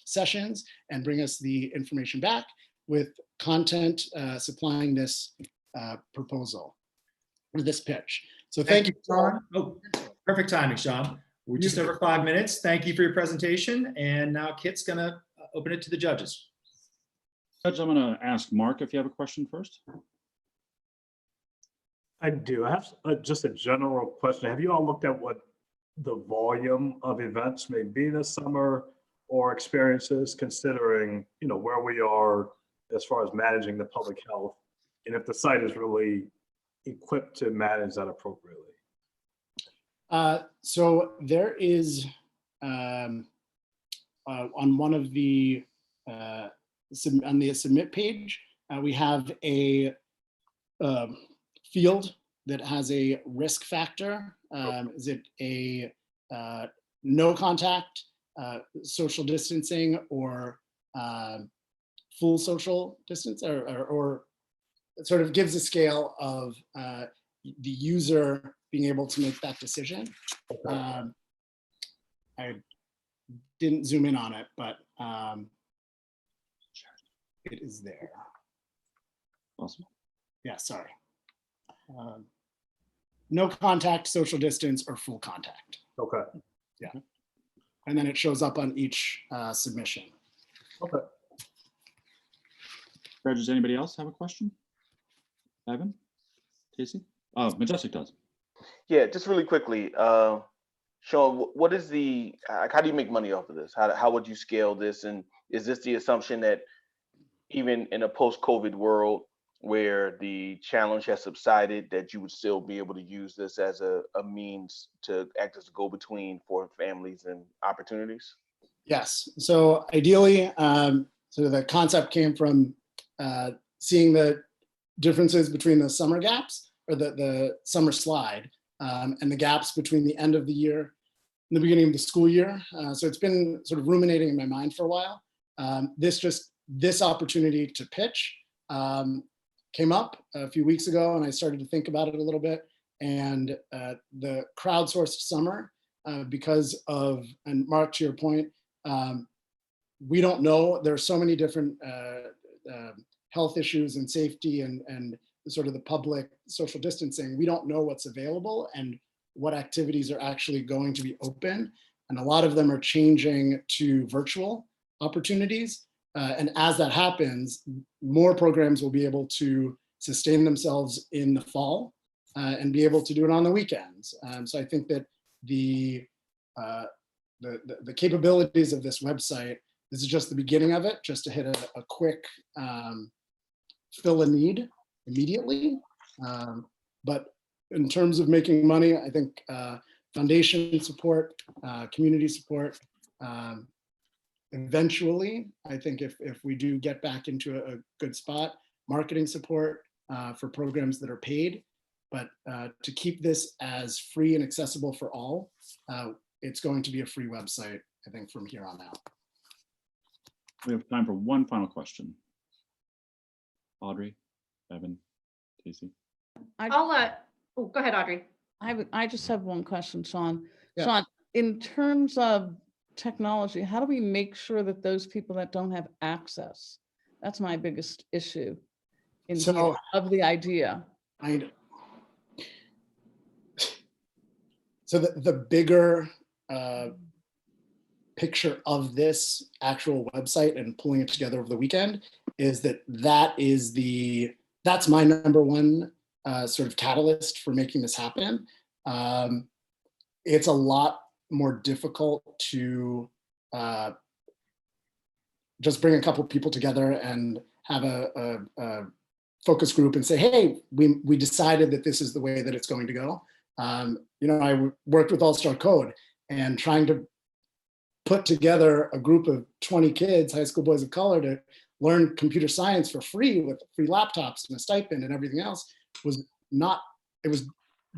sessions and bring us the information back with content supplying this proposal or this pitch. So thank you, Sean. Oh, perfect timing, Sean. We're just over 5 minutes. Thank you for your presentation. And now Kit's gonna open it to the judges. Judge, I'm gonna ask Mark if you have a question first. I do. I have just a general question. Have you all looked at what the volume of events may be this summer or experiences, considering, you know, where we are as far as managing the public health, and if the site is really equipped to manage that appropriately? So there is on one of the on the submit page, we have a field that has a risk factor. Is it a no contact, social distancing, or full social distance, or it sort of gives a scale of the user being able to make that decision. I didn't zoom in on it, but it is there. Awesome. Yeah, sorry. No contact, social distance, or full contact. Okay. Yeah. And then it shows up on each submission. Okay. Reg, does anybody else have a question? Evan? Casey? Oh, Majestic does. Yeah, just really quickly, Sean, what is the, how do you make money off of this? How would you scale this? And is this the assumption that even in a post-COVID world where the challenge has subsided, that you would still be able to use this as a means to act as a go-between for families and opportunities? Yes. So ideally, so the concept came from seeing the differences between the summer gaps, or the summer slide, and the gaps between the end of the year and the beginning of the school year. So it's been sort of ruminating in my mind for a while. This opportunity to pitch came up a few weeks ago, and I started to think about it a little bit. And the crowdsourced summer, because of, and Mark, to your point, we don't know. There are so many different health issues and safety and sort of the public social distancing. We don't know what's available and what activities are actually going to be open. And a lot of them are changing to virtual opportunities. And as that happens, more programs will be able to sustain themselves in the fall and be able to do it on the weekends. So I think that the capabilities of this website, this is just the beginning of it, just to hit a quick fill a need immediately. But in terms of making money, I think foundation support, community support, eventually, I think if we do get back into a good spot, marketing support for programs that are paid, but to keep this as free and accessible for all, it's going to be a free website, I think, from here on out. We have time for one final question. Audrey, Evan, Casey. I'll oh, go ahead, Audrey. I just have one question, Sean. Yeah. Sean, in terms of technology, how do we make sure that those people that don't have access, that's my biggest issue in here, of the idea. So the bigger picture of this actual website and pulling it together over the weekend is that's my number one sort of catalyst for making this happen. It's a lot more difficult to just bring a couple people together and have a focus group and say, hey, we decided that this is the way that it's going to go. You know, I worked with All Star Code, and trying to put together a group of 20 kids, high school boys of color, to learn computer science for free with free laptops and a stipend and everything else was not, it was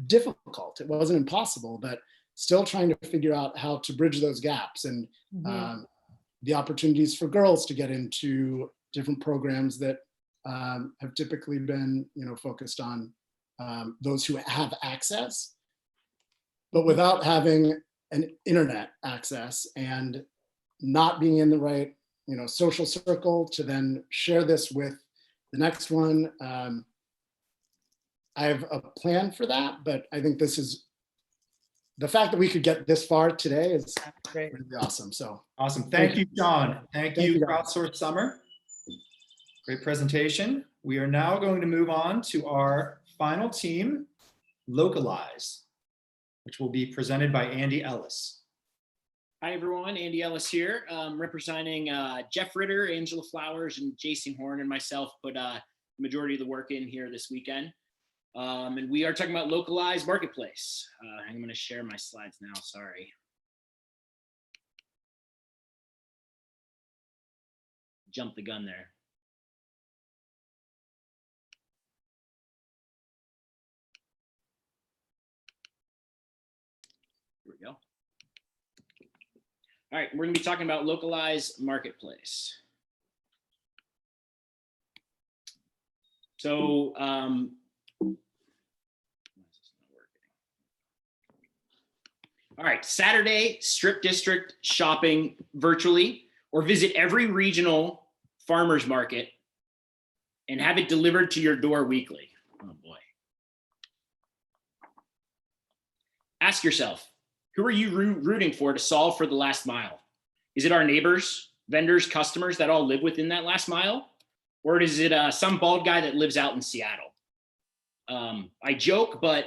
difficult. It wasn't impossible, but still trying to figure out how to bridge those gaps and the opportunities for girls to get into different programs that have typically been, you know, focused on those who have access, but without having an internet access and not being in the right, you know, social circle to then share this with the next one. I have a plan for that, but I think this is, the fact that we could get this far today is really awesome. So awesome. Thank you, John. Thank you, guys. Crowdsource Summer. Great presentation. We are now going to move on to our final team, Localize, which will be presented by Andy Ellis. Hi, everyone. Andy Ellis here, representing Jeff Ritter, Angela Flowers, and Jason Horn, and myself put the majority of the work in here this weekend. And we are talking about Localized Marketplace. I'm going to share my slides now. Sorry. Jumped the gun there. Here we go. All right, we're going to be talking about Localized Marketplace. So, all right, Saturday, Strip District shopping virtually, or visit every regional farmers market and have it delivered to your door weekly. Oh boy. Ask yourself, who are you rooting for to solve for the last mile? Is it our neighbors, vendors, customers that all live within that last mile? Or is it some bald guy that lives out in Seattle? I joke, but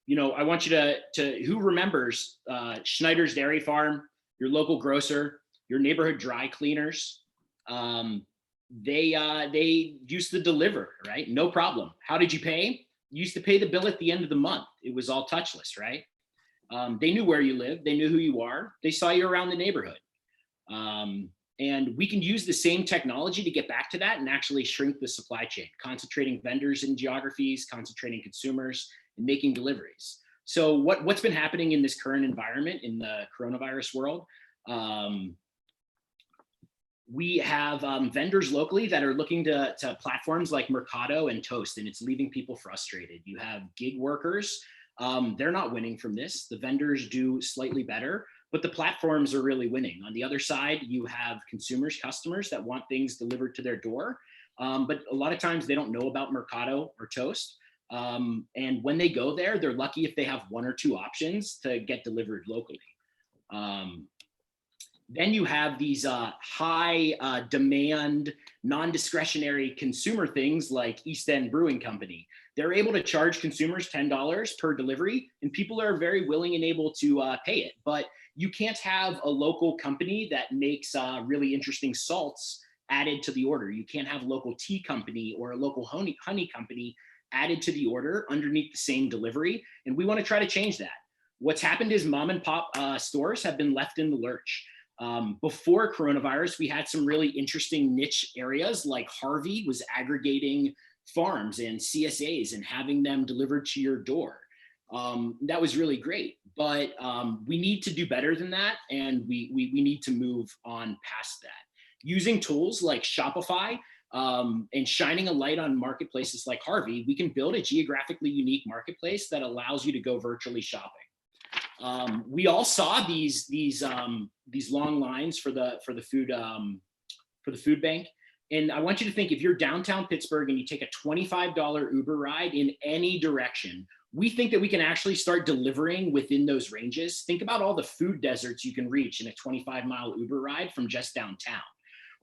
you know, I want you to who remembers Schneider's Dairy Farm, your local grocer, your neighborhood dry cleaners? They used to deliver, right? No problem. How did you pay? You used to pay the bill at the end of the month. It was all touchless, right? They knew where you lived. They knew who you are. They saw you around the neighborhood. And we can use the same technology to get back to that and actually shrink the supply chain, concentrating vendors in geographies, concentrating consumers, and making deliveries. So what's been happening in this current environment in the coronavirus world? We have vendors locally that are looking to platforms like Mercado and Toast, and it's leaving people frustrated. You have gig workers. They're not winning from this. The vendors do slightly better, but the platforms are really winning. On the other side, you have consumers, customers that want things delivered to their door. But a lot of times they don't know about Mercado or Toast. And when they go there, they're lucky if they have one or two options to get delivered locally. Then you have these high demand, non-discretionary consumer things like East End Brewing Company. They're able to charge consumers $10 per delivery, and people are very willing and able to pay it. But you can't have a local company that makes really interesting salts added to the order. You can't have a local tea company or a local honey company added to the order underneath the same delivery. And we want to try to change that. What's happened is mom and pop stores have been left in the lurch. Before coronavirus, we had some really interesting niche areas, like Harvey was aggregating farms and CSAs and having them delivered to your door. That was really great, but we need to do better than that, and we need to move on past that. Using tools like Shopify and shining a light on marketplaces like Harvey, we can build a geographically unique marketplace that allows you to go virtually shopping. We all saw these long lines for the food bank. And I want you to think, if you're downtown Pittsburgh and you take a $25 Uber ride in any direction, we think that we can actually start delivering within those ranges. Think about all the food deserts you can reach in a 25-mile Uber ride from just downtown.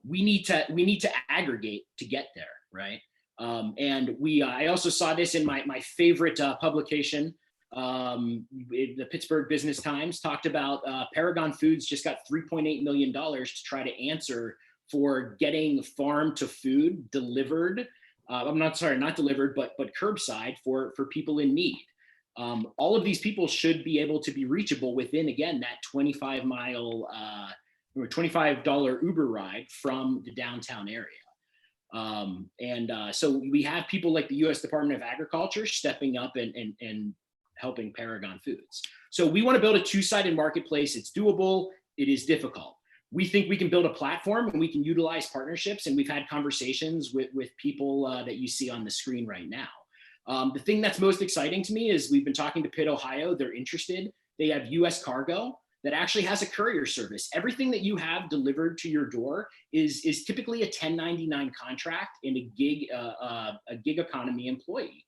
We need to aggregate to get there, right? And I also saw this in my favorite publication, The Pittsburgh Business Times talked about Paragon Foods just got $3.8 million to try to answer for getting farm to food delivered. I'm not sorry, not delivered, but curbside for people in need. All of these people should be able to be reachable within, again, that 25-mile or $25 Uber ride from the downtown area. So we have people like the U.S. Department of Agriculture stepping up and helping Paragon Foods. So we want to build a two-sided marketplace. It's doable. It is difficult. We think we can build a platform and we can utilize partnerships. And we've had conversations with people that you see on the screen right now. The thing that's most exciting to me is we've been talking to Pitt, Ohio. They're interested. They have U.S. Cargo that actually has a courier service. Everything that you have delivered to your door is typically a 1099 contract and a gig economy employee.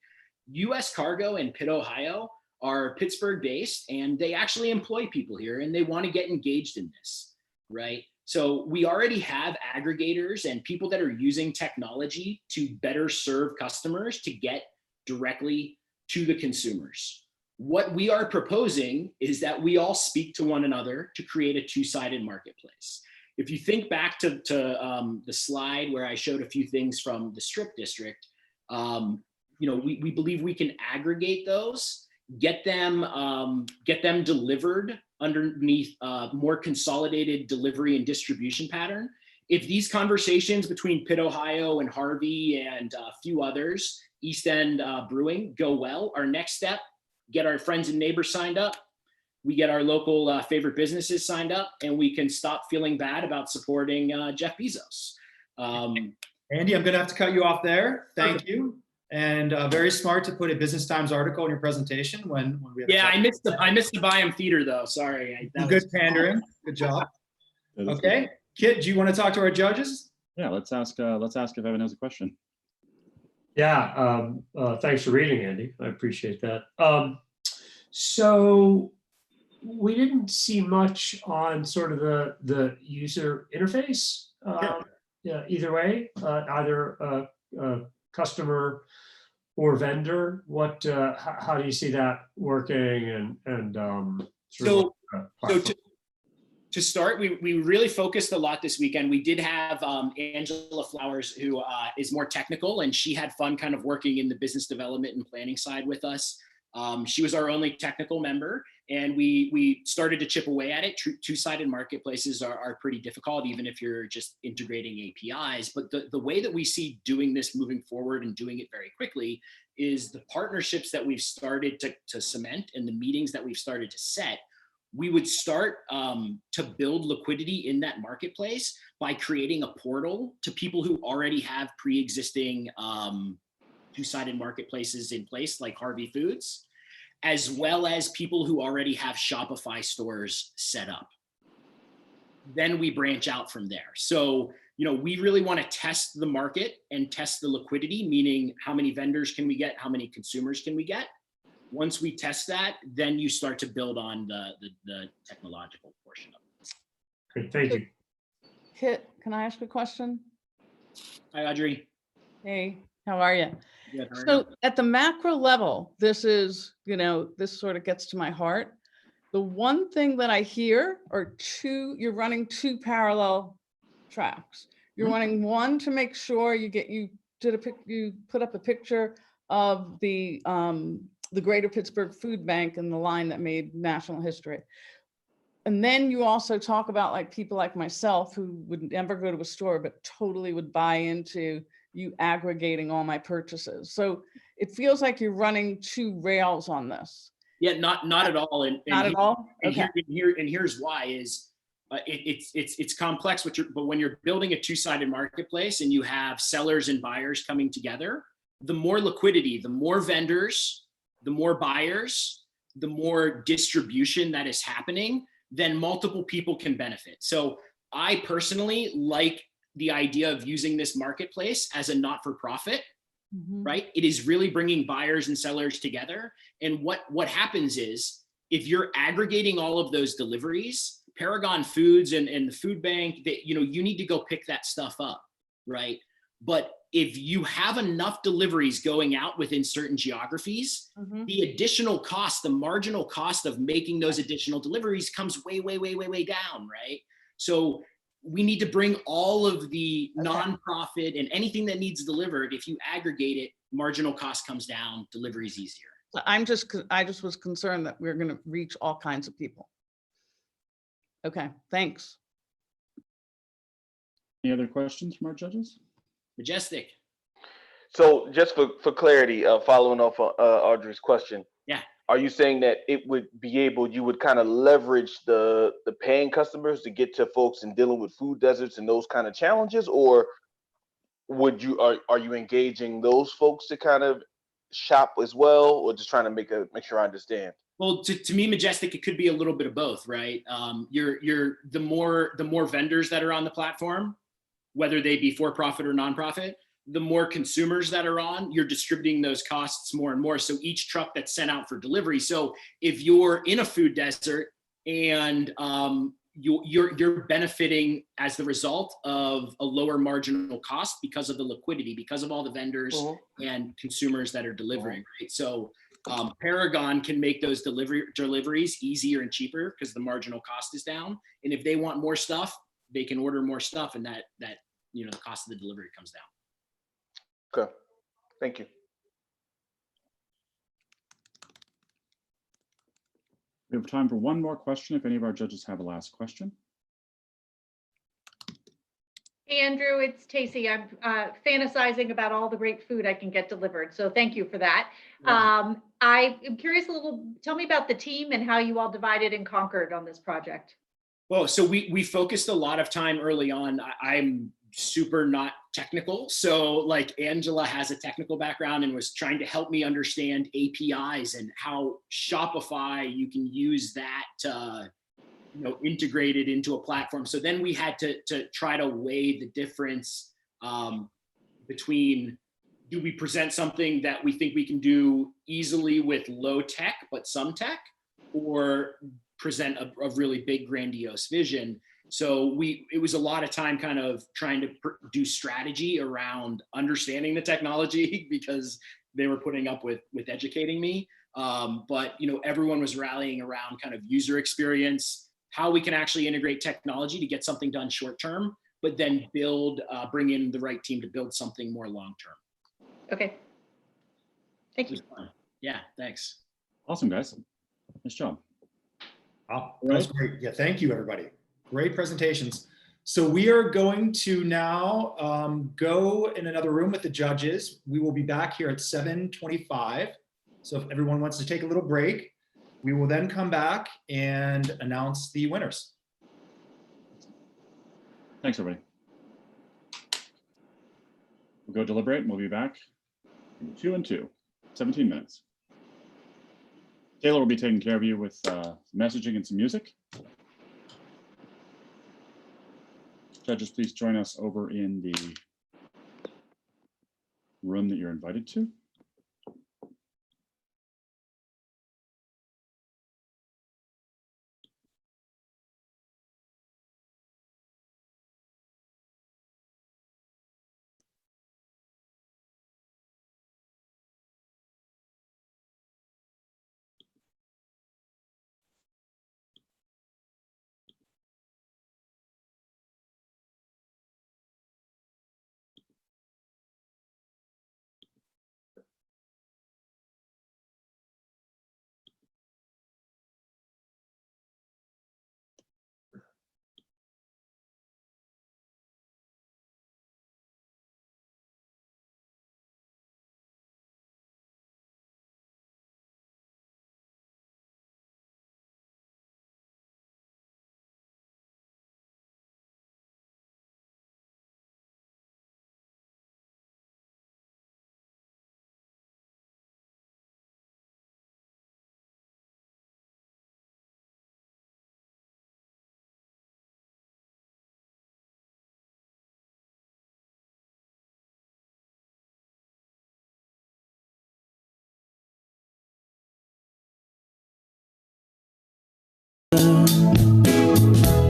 U.S. Cargo and Pitt, Ohio are Pittsburgh based, and they actually employ people here and they want to get engaged in this, right? So we already have aggregators and people that are using technology to better serve customers to get directly to the consumers. What we are proposing is that we all speak to one another to create a two-sided marketplace. If you think back to the slide where I showed a few things from the Strip District, we believe we can aggregate those, get them delivered underneath a more consolidated delivery and distribution pattern. If these conversations between Pitt, Ohio and Harvey and a few others, East End Brewing, go well, our next step, get our friends and neighbors signed up, we get our local favorite businesses signed up, and we can stop feeling bad about supporting Jeff Bezos. Andy, I'm gonna have to cut you off there. Thank you. And very smart to put a Business Times article in your presentation when we have. Yeah, I missed the Byam Theater though. Sorry. Good pandering. Good job. Okay, Kit, do you want to talk to our judges? Yeah, let's ask if Evan has a question. Yeah, thanks for reading, Andy. I appreciate that. So we didn't see much on sort of the user interface. Yeah, either way, either customer or vendor. What? How do you see that working? To start, we really focused a lot this weekend. We did have Angela Flowers, who is more technical, and she had fun kind of working in the business development and planning side with us. She was our only technical member, and we started to chip away at it. Two-sided marketplaces are pretty difficult, even if you're just integrating APIs. But the way that we see doing this moving forward and doing it very quickly is the partnerships that we've started to cement and the meetings that we've started to set. We would start to build liquidity in that marketplace by creating a portal to people who already have pre-existing two-sided marketplaces in place, like Harvey Foods, as well as people who already have Shopify stores set up. Then we branch out from there. So, we really want to test the market and test the liquidity, meaning how many vendors can we get, how many consumers can we get. Once we test that, then you start to build on the technological portion of it. Great, thank you. Kit, can I ask a question? Hi, Audrey. Hey, how are you? Good, how are So you? at the macro level, this is, this sort of gets to my heart. The one thing that I hear are you're running two parallel tracks. You're running one to make sure you put up a picture of the Greater Pittsburgh Food Bank and the line that made national history. And then you also talk about like people like myself who would never go to a store, but totally would buy into you aggregating all my purchases. So it feels like you're running two rails on this. Yeah, not at all. Not at all? Okay. And here's why is it's complex, but when you're building a two-sided marketplace and you have sellers and buyers coming together, the more liquidity, the more vendors, the more buyers, the more distribution that is happening, then multiple people can benefit. So I personally like the idea of using this marketplace as a not-for-profit, right? It is really bringing buyers and sellers together. And what happens is if you're aggregating all of those deliveries, Paragon Foods and the food bank, you need to go pick that stuff up, right? But if you have enough deliveries going out within certain geographies, the additional cost, the marginal cost of making those additional deliveries comes way, way, way, way, way down, right? So we need to bring all of the nonprofit and anything that needs delivered. If you aggregate it, marginal cost comes down, delivery's easier. I just was concerned that we're going to reach all kinds of people. Okay, thanks. Any other questions from our judges? Majestic. So just for clarity, following off Audrey's question. Yeah. Are you saying that it would be able, you would kind of leverage the paying customers to get to folks and dealing with food deserts and those kind of challenges, or would you are you engaging those folks to kind of shop as well, or just trying to make sure I understand? Well, to me, Majestic, it could be a little bit of both, right? You're the more vendors that are on the platform, whether they be for profit or nonprofit, the more consumers that are on, you're distributing those costs more and more. So each truck that's sent out for delivery. So if you're in a food desert and you're benefiting as the result of a lower marginal cost because of the liquidity, because of all the vendors and consumers that are delivering, right? So Paragon can make those deliveries easier and cheaper because the marginal cost is down. And if they want more stuff, they can order more stuff, and that the cost of the delivery comes down. Okay, thank you. We have time for one more question if any of our judges have a last question. Hey, Andrew, it's Tacey. I'm fantasizing about all the great food I can get delivered. So thank you for that. I am curious tell me about the team and how you all divided and conquered on this project. Well, so we focused a lot of time early on. I'm super not technical. So like Angela has a technical background and was trying to help me understand APIs and how Shopify, you can use that to, integrate it into a platform. So then we had to try to weigh the difference between, do we present something that we think we can do easily with low tech, but some tech, or present a really big grandiose vision. So it was a lot of time kind of trying to do strategy around understanding the technology because they were putting up with educating me. But everyone was rallying around kind of user experience, how we can actually integrate technology to get something done short term, but then bring in the right team to build something more long term. Okay. Thank you. Yeah, thanks. Awesome, guys. Nice job. Wow, that was great. Yeah, thank you, everybody. Great presentations. So we are going to now go in another room with the judges. We will be back here at 7:25. So if everyone wants to take a little break, we will then come back and announce the winners. Thanks, everybody. We'll go deliberate and we'll be back in 2 and 2, 17 minutes. Taylor will be taking care of you with messaging and some music. Judges, please join us over in the room that you're invited to.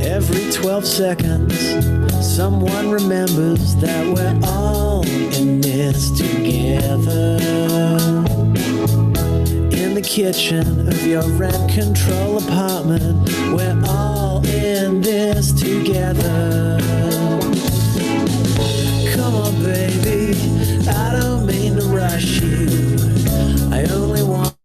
Every 12 seconds, someone remembers that we're all in kitchen of your rent control apartment. We're all in this together. Come on, baby, I don't mean to rush you. I only want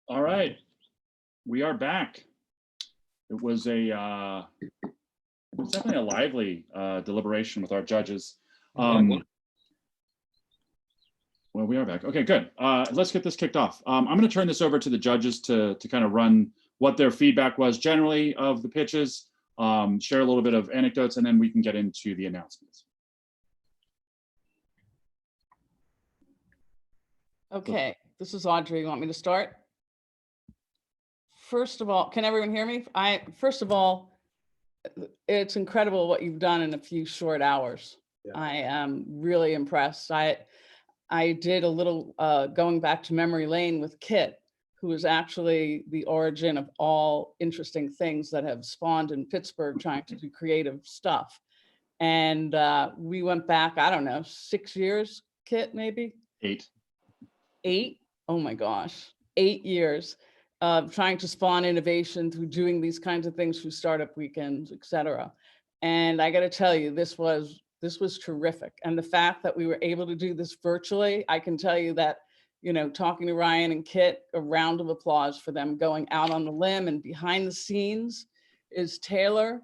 All right, we are back. It was definitely a lively deliberation with our judges. Well, we are back. Okay, good. Let's get this kicked off. I'm going to turn this over to the judges to kind of run what their feedback was generally of the pitches, share a little bit of anecdotes, and then we can get into the announcements. Okay, this is Audrey. You want me to start? First of all, can everyone hear me? First of all, it's incredible what you've done in a few short hours. Yeah. I am really impressed. I did a little going back to memory lane with Kit, who is actually the origin of all interesting things that have spawned in Pittsburgh trying to do creative stuff. And we went back, I don't know, 6 years, Kit, maybe? 8. 8? Oh my gosh, 8 years of trying to spawn innovation through doing these kinds of things through startup weekends, et cetera. And I got to tell you, this was terrific. And the fact that we were able to do this virtually, I can tell you that, you know, talking to Ryan and Kit, a round of applause for them going out on the limb. And behind the scenes is Taylor.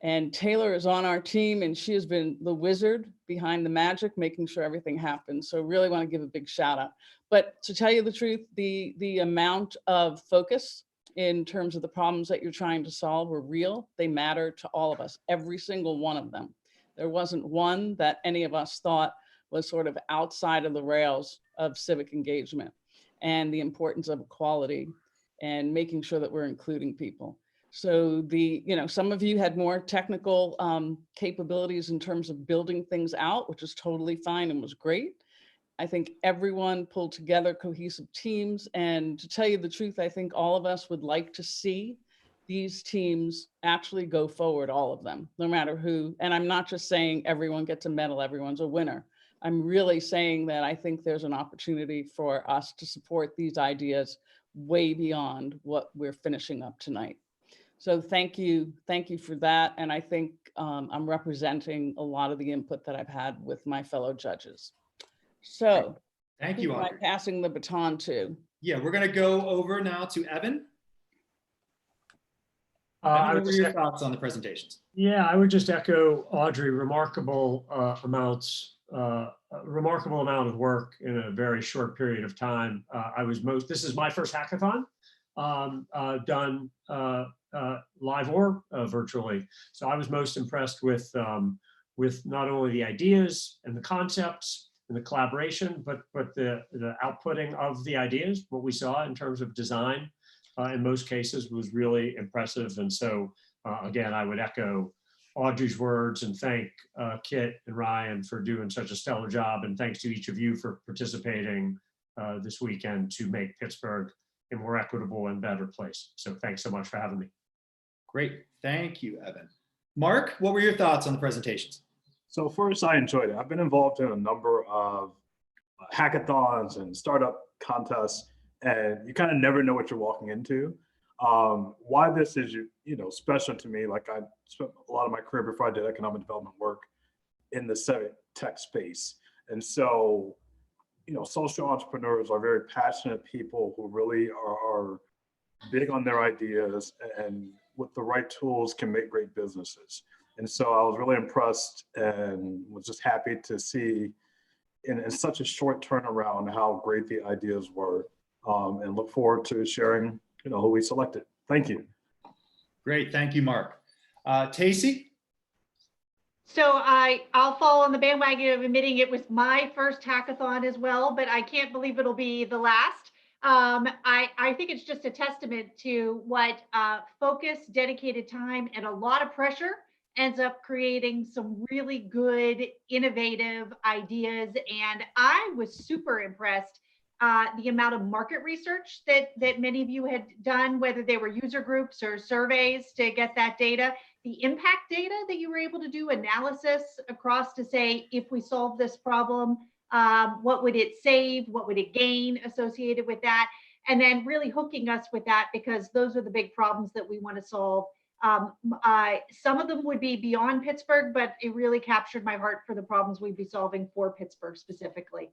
And Taylor is on our team, and she has been the wizard behind the magic, making sure everything happens. So really want to give a big shout out. But to tell you the truth, the amount of focus in terms of the problems that you're trying to solve were real. They matter to all of us, every single one of them. There wasn't one that any of us thought was sort of outside of the rails of civic engagement and the importance of equality and making sure that we're including people. So some of you had more technical capabilities in terms of building things out, which is totally fine and was great. I think everyone pulled together cohesive teams. And to tell you the truth, I think all of us would like to see these teams actually go forward, all of them, no matter who. And I'm not just saying everyone gets a medal, everyone's a winner. I'm really saying that I think there's an opportunity for us to support these ideas way beyond what we're finishing up tonight. So thank you for that. And I think I'm representing a lot of the input that I've had with my fellow judges. So thank you, Audrey. I'm passing the baton to. Yeah, we're going to go over now to Evan. What are your thoughts on the presentations? Yeah, I would just echo Audrey. Remarkable amount of work in a very short period of time. This is my first hackathon done live or virtually. So I was most impressed with not only the ideas and the concepts and the collaboration, but the outputting of the ideas. What we saw in terms of design in most cases was really impressive. And so again, I would echo Audrey's words and thank Kit and Ryan for doing such a stellar job. And thanks to each of you for participating this weekend to make Pittsburgh a more equitable and better place. So thanks so much for having me. Great, thank you, Evan. Mark, what were your thoughts on the presentations? So first, I enjoyed it. I've been involved in a number of hackathons and startup contests, and you kind of never know what you're walking into. Why this is special to me, like I spent a lot of my career before I did economic development work in the civic tech space. And so, social entrepreneurs are very passionate people who really are big on their ideas and with the right tools can make great businesses. And so I was really impressed and was just happy to see in such a short turnaround how great the ideas were, and look forward to sharing who we selected. Thank you. Great, thank you, Mark. Tacey? So I'll fall on the bandwagon of admitting it was my first hackathon as well, but I can't believe it'll be the last. I think it's just a testament to what focus, dedicated time, and a lot of pressure ends up creating some really good, innovative ideas. And I was super impressed the amount of market research that many of you had done, whether they were user groups or surveys to get that data, the impact data that you were able to do analysis across to say, if we solve this problem, what would it save? What would it gain associated with that? And then really hooking us with that, because those are the big problems that we want to solve. Some of them would be beyond Pittsburgh, but it really captured my heart for the problems we'd be solving for Pittsburgh specifically.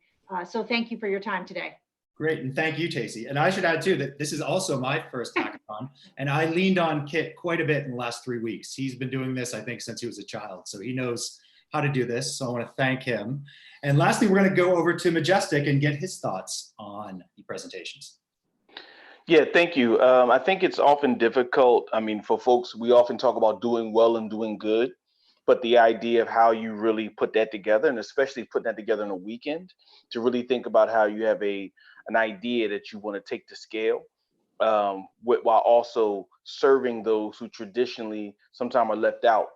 So thank you for your time today. Great, and thank you, Tacey. And I should add too that this is also my first hackathon, and I leaned on Kit quite a bit in the last 3 weeks. He's been doing this, I think, since he was a child, so he knows how to do this. So I want to thank him. And lastly, we're going to go over to Majestic and get his thoughts on the presentations. Yeah, thank you. I think it's often difficult. I mean, for folks, we often talk about doing well and doing good, but the idea of how you really put that together, and especially putting that together in a weekend, to really think about how you have an idea that you want to take to scale, while also serving those who traditionally sometimes are left out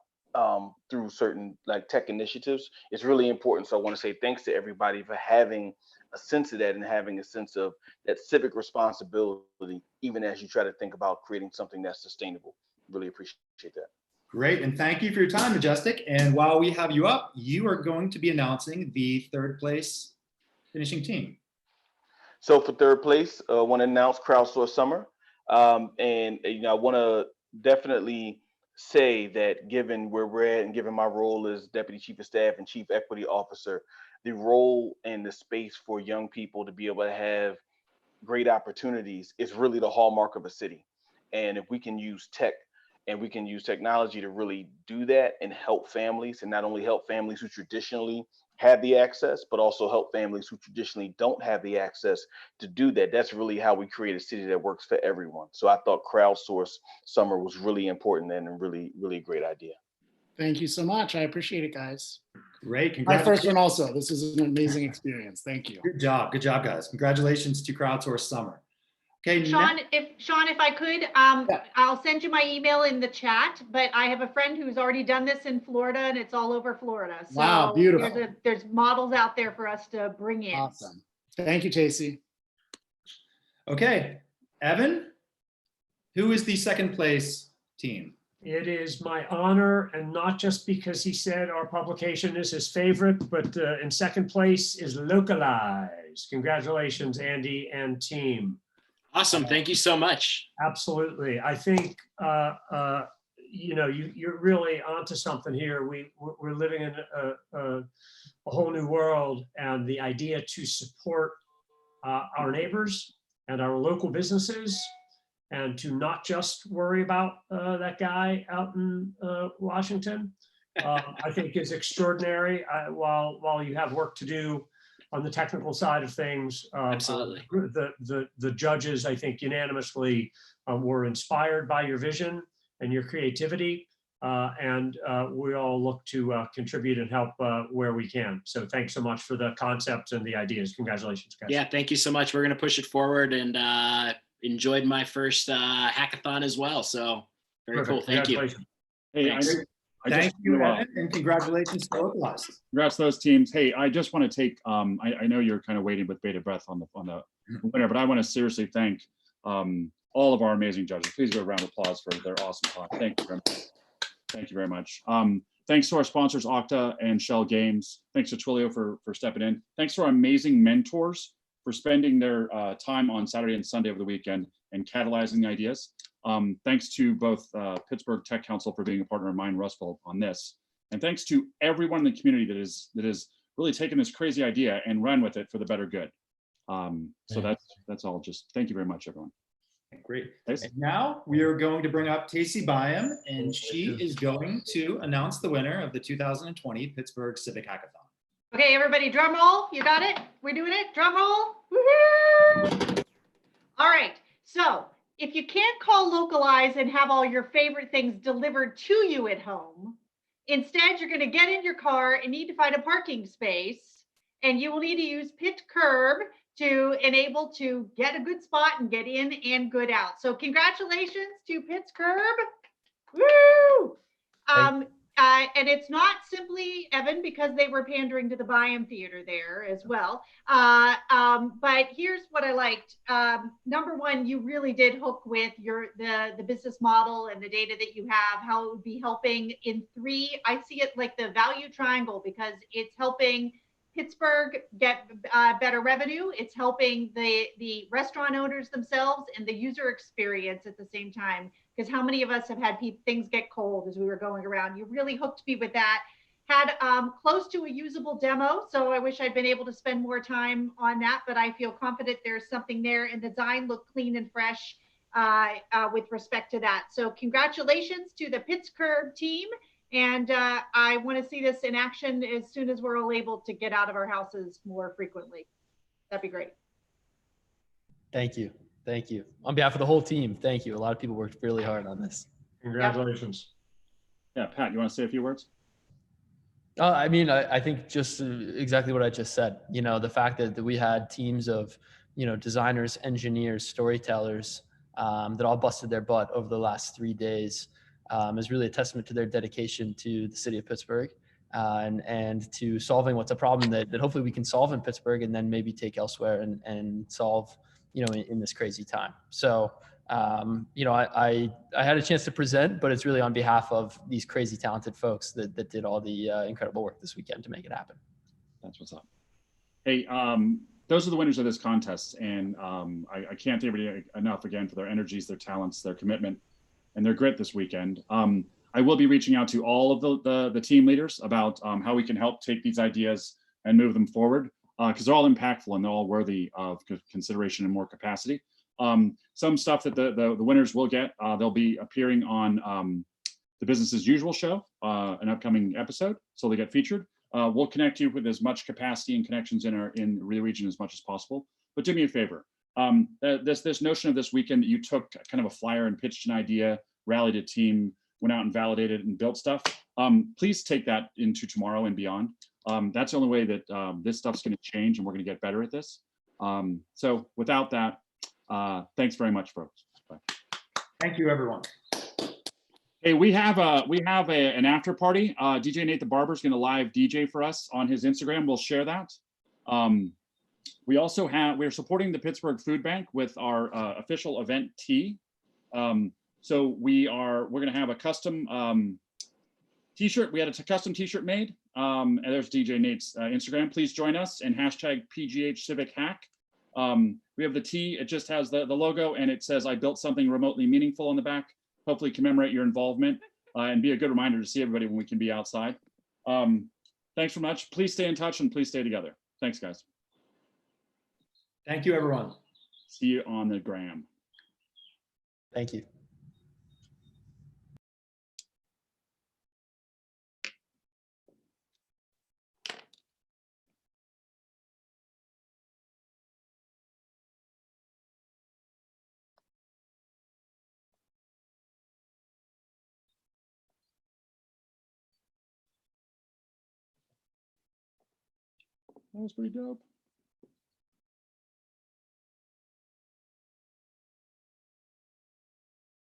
through certain like tech initiatives. It's really important. So I want to say thanks to everybody for having a sense of that and having a sense of that civic responsibility, even as you try to think about creating something that's sustainable. Really appreciate that. Great, and thank you for your time, Majestic. And while we have you up, you are going to be announcing the 3rd place finishing team. So for 3rd place, I want to announce Crowdsource Summer. And I want to definitely say that given where we're at and given my role as Deputy Chief of Staff and Chief Equity Officer, the role and the space for young people to be able to have great opportunities is really the hallmark of a city. And if we can use tech and we can use technology to really do that and help families, and not only help families who traditionally have the access, but also help families who traditionally don't have the access to do that. That's really how we create a city that works for everyone. So I thought Crowdsource Summer was really important and a really, really great idea. Thank you so much. I appreciate it, guys. Great. My first one also. This is an amazing experience. Thank you. Good job, guys. Congratulations to Crowdsource Summer. Okay, Sean, if I could, I'll send you my email in the chat, but I have a friend who's already done this in Florida and it's all over Florida. So wow, beautiful. There's models out there for us to bring in. Awesome. Thank you, Tacey. Okay, Evan, who is the 2nd place team? It is my honor, and not just because he said our publication is his favorite, but in 2nd place is Localize. Congratulations, Andy and team. Awesome. Thank you so much. Absolutely. I think, you're really onto something here. We're living in a whole new world, and the idea to support our neighbors and our local businesses, and to not just worry about that guy out in Washington, I think is extraordinary. While you have work to do on the technical side of things, absolutely. The judges, I think, unanimously were inspired by your vision and your creativity, and we all look to contribute and help where we can. So thanks so much for the concepts and the ideas. Congratulations, guys. Yeah, thank you so much. We're going to push it forward, and enjoyed my first hackathon as well. So very cool. Thank you. Hey, Thank you, Evan, and congratulations to Localize. Congrats to those teams. Hey, I just want to take, I know you're kind of waiting with bated breath on the winner, but I want to seriously thank all of our amazing judges. Please give a round of applause for their awesome talk. Thank you very much. Thank you very much. Thanks to our sponsors, Okta and Shell Games. Thanks to Twilio for stepping in. Thanks to our amazing mentors for spending their time on Saturday and Sunday of the weekend and catalyzing ideas. Thanks to both Pittsburgh Tech Council for being a partner of mine, Rustful, on this. And thanks to everyone in the community that is really taken this crazy idea and run with it for the better good. So that's all. Just thank you very much, everyone. Great. And now we are going to bring up Tacey Byam, and she is going to announce the winner of the 2020 Pittsburgh Civic Hackathon. Okay, everybody, drum roll. You got it? We're doing it? Drum roll. Woo-hoo! All right. So if you can't call Localize and have all your favorite things delivered to you at home, instead, you're going to get in your car and need to find a parking space, and you will need to use Pit Curb to enable to get a good spot and get in and good out. So congratulations to Pitts Curb. Woo! And it's not simply, Evan, because they were pandering to the Byam Theater there as well. But here's what I liked. Number one, you really did hook with the business model and the data that you have, how it would be helping in three. I see it like the value triangle, because it's helping Pittsburgh get better revenue. It's helping the restaurant owners themselves and the user experience at the same time. Because how many of us have had things get cold as we were going around? You really hooked me with that. had close to a usable demo. So I wish I'd been able to spend more time on that, but I feel confident there's something there, and the design looked clean and fresh with respect to that. So congratulations to the Pittsburgh team. And I want to see this in action as soon as we're all able to get out of our houses more frequently. That'd be great. Thank you. Thank you. On behalf of the whole team, thank you. A lot of people worked really hard on this. Congratulations. Yeah, Pat, you want to say a few words? I mean, I think just exactly what I just said. You know, the fact that we had teams of, you know, designers, engineers, storytellers that all busted their butt over the last 3 days is really a testament to their dedication to the city of Pittsburgh and to solving what's a problem that hopefully we can solve in Pittsburgh and then maybe take elsewhere and solve, you know, in this crazy time. So, you know, I had a chance to present, but it's really on behalf of these crazy talented folks that did all the incredible work this weekend to make it happen. That's what's up. Hey, those are the winners of this contest. And I can't thank everybody enough again for their energies, their talents, their commitment, and their grit this weekend. I will be reaching out to all of the team leaders about how we can help take these ideas and move them forward because they're all impactful and they're all worthy of consideration and more capacity. Some stuff that the winners will get, they'll be appearing on the Business as Usual show, an upcoming episode, so they get featured. We'll connect you with as much capacity and connections in the region as much as possible. But do me a favor, this notion of this weekend that you took kind of a flyer and pitched an idea, rallied a team, went out and validated and built stuff. Please take that into tomorrow and beyond. That's the only way that this stuff's going to change and we're going to get better at this. So without that, thanks very much, folks. Bye. Thank you, everyone. Hey, we have an after party. DJ Nate the Barber is going to live DJ for us on his Instagram. We'll share that. We're supporting the Pittsburgh Food Bank with our official event tee. So we're going to have a custom t-shirt. We had a custom t-shirt made. And there's DJ Nate's Instagram. Please join us and hashtag PGH Civic Hack. We have the tee. It just has the logo and it says, "I built something remotely meaningful" on the back. Hopefully commemorate your involvement and be a good reminder to see everybody when we can be outside. Thanks so much. Please stay in touch and please stay together. Thanks, guys. Thank you, everyone. See you on the gram. Thank you. That was pretty dope.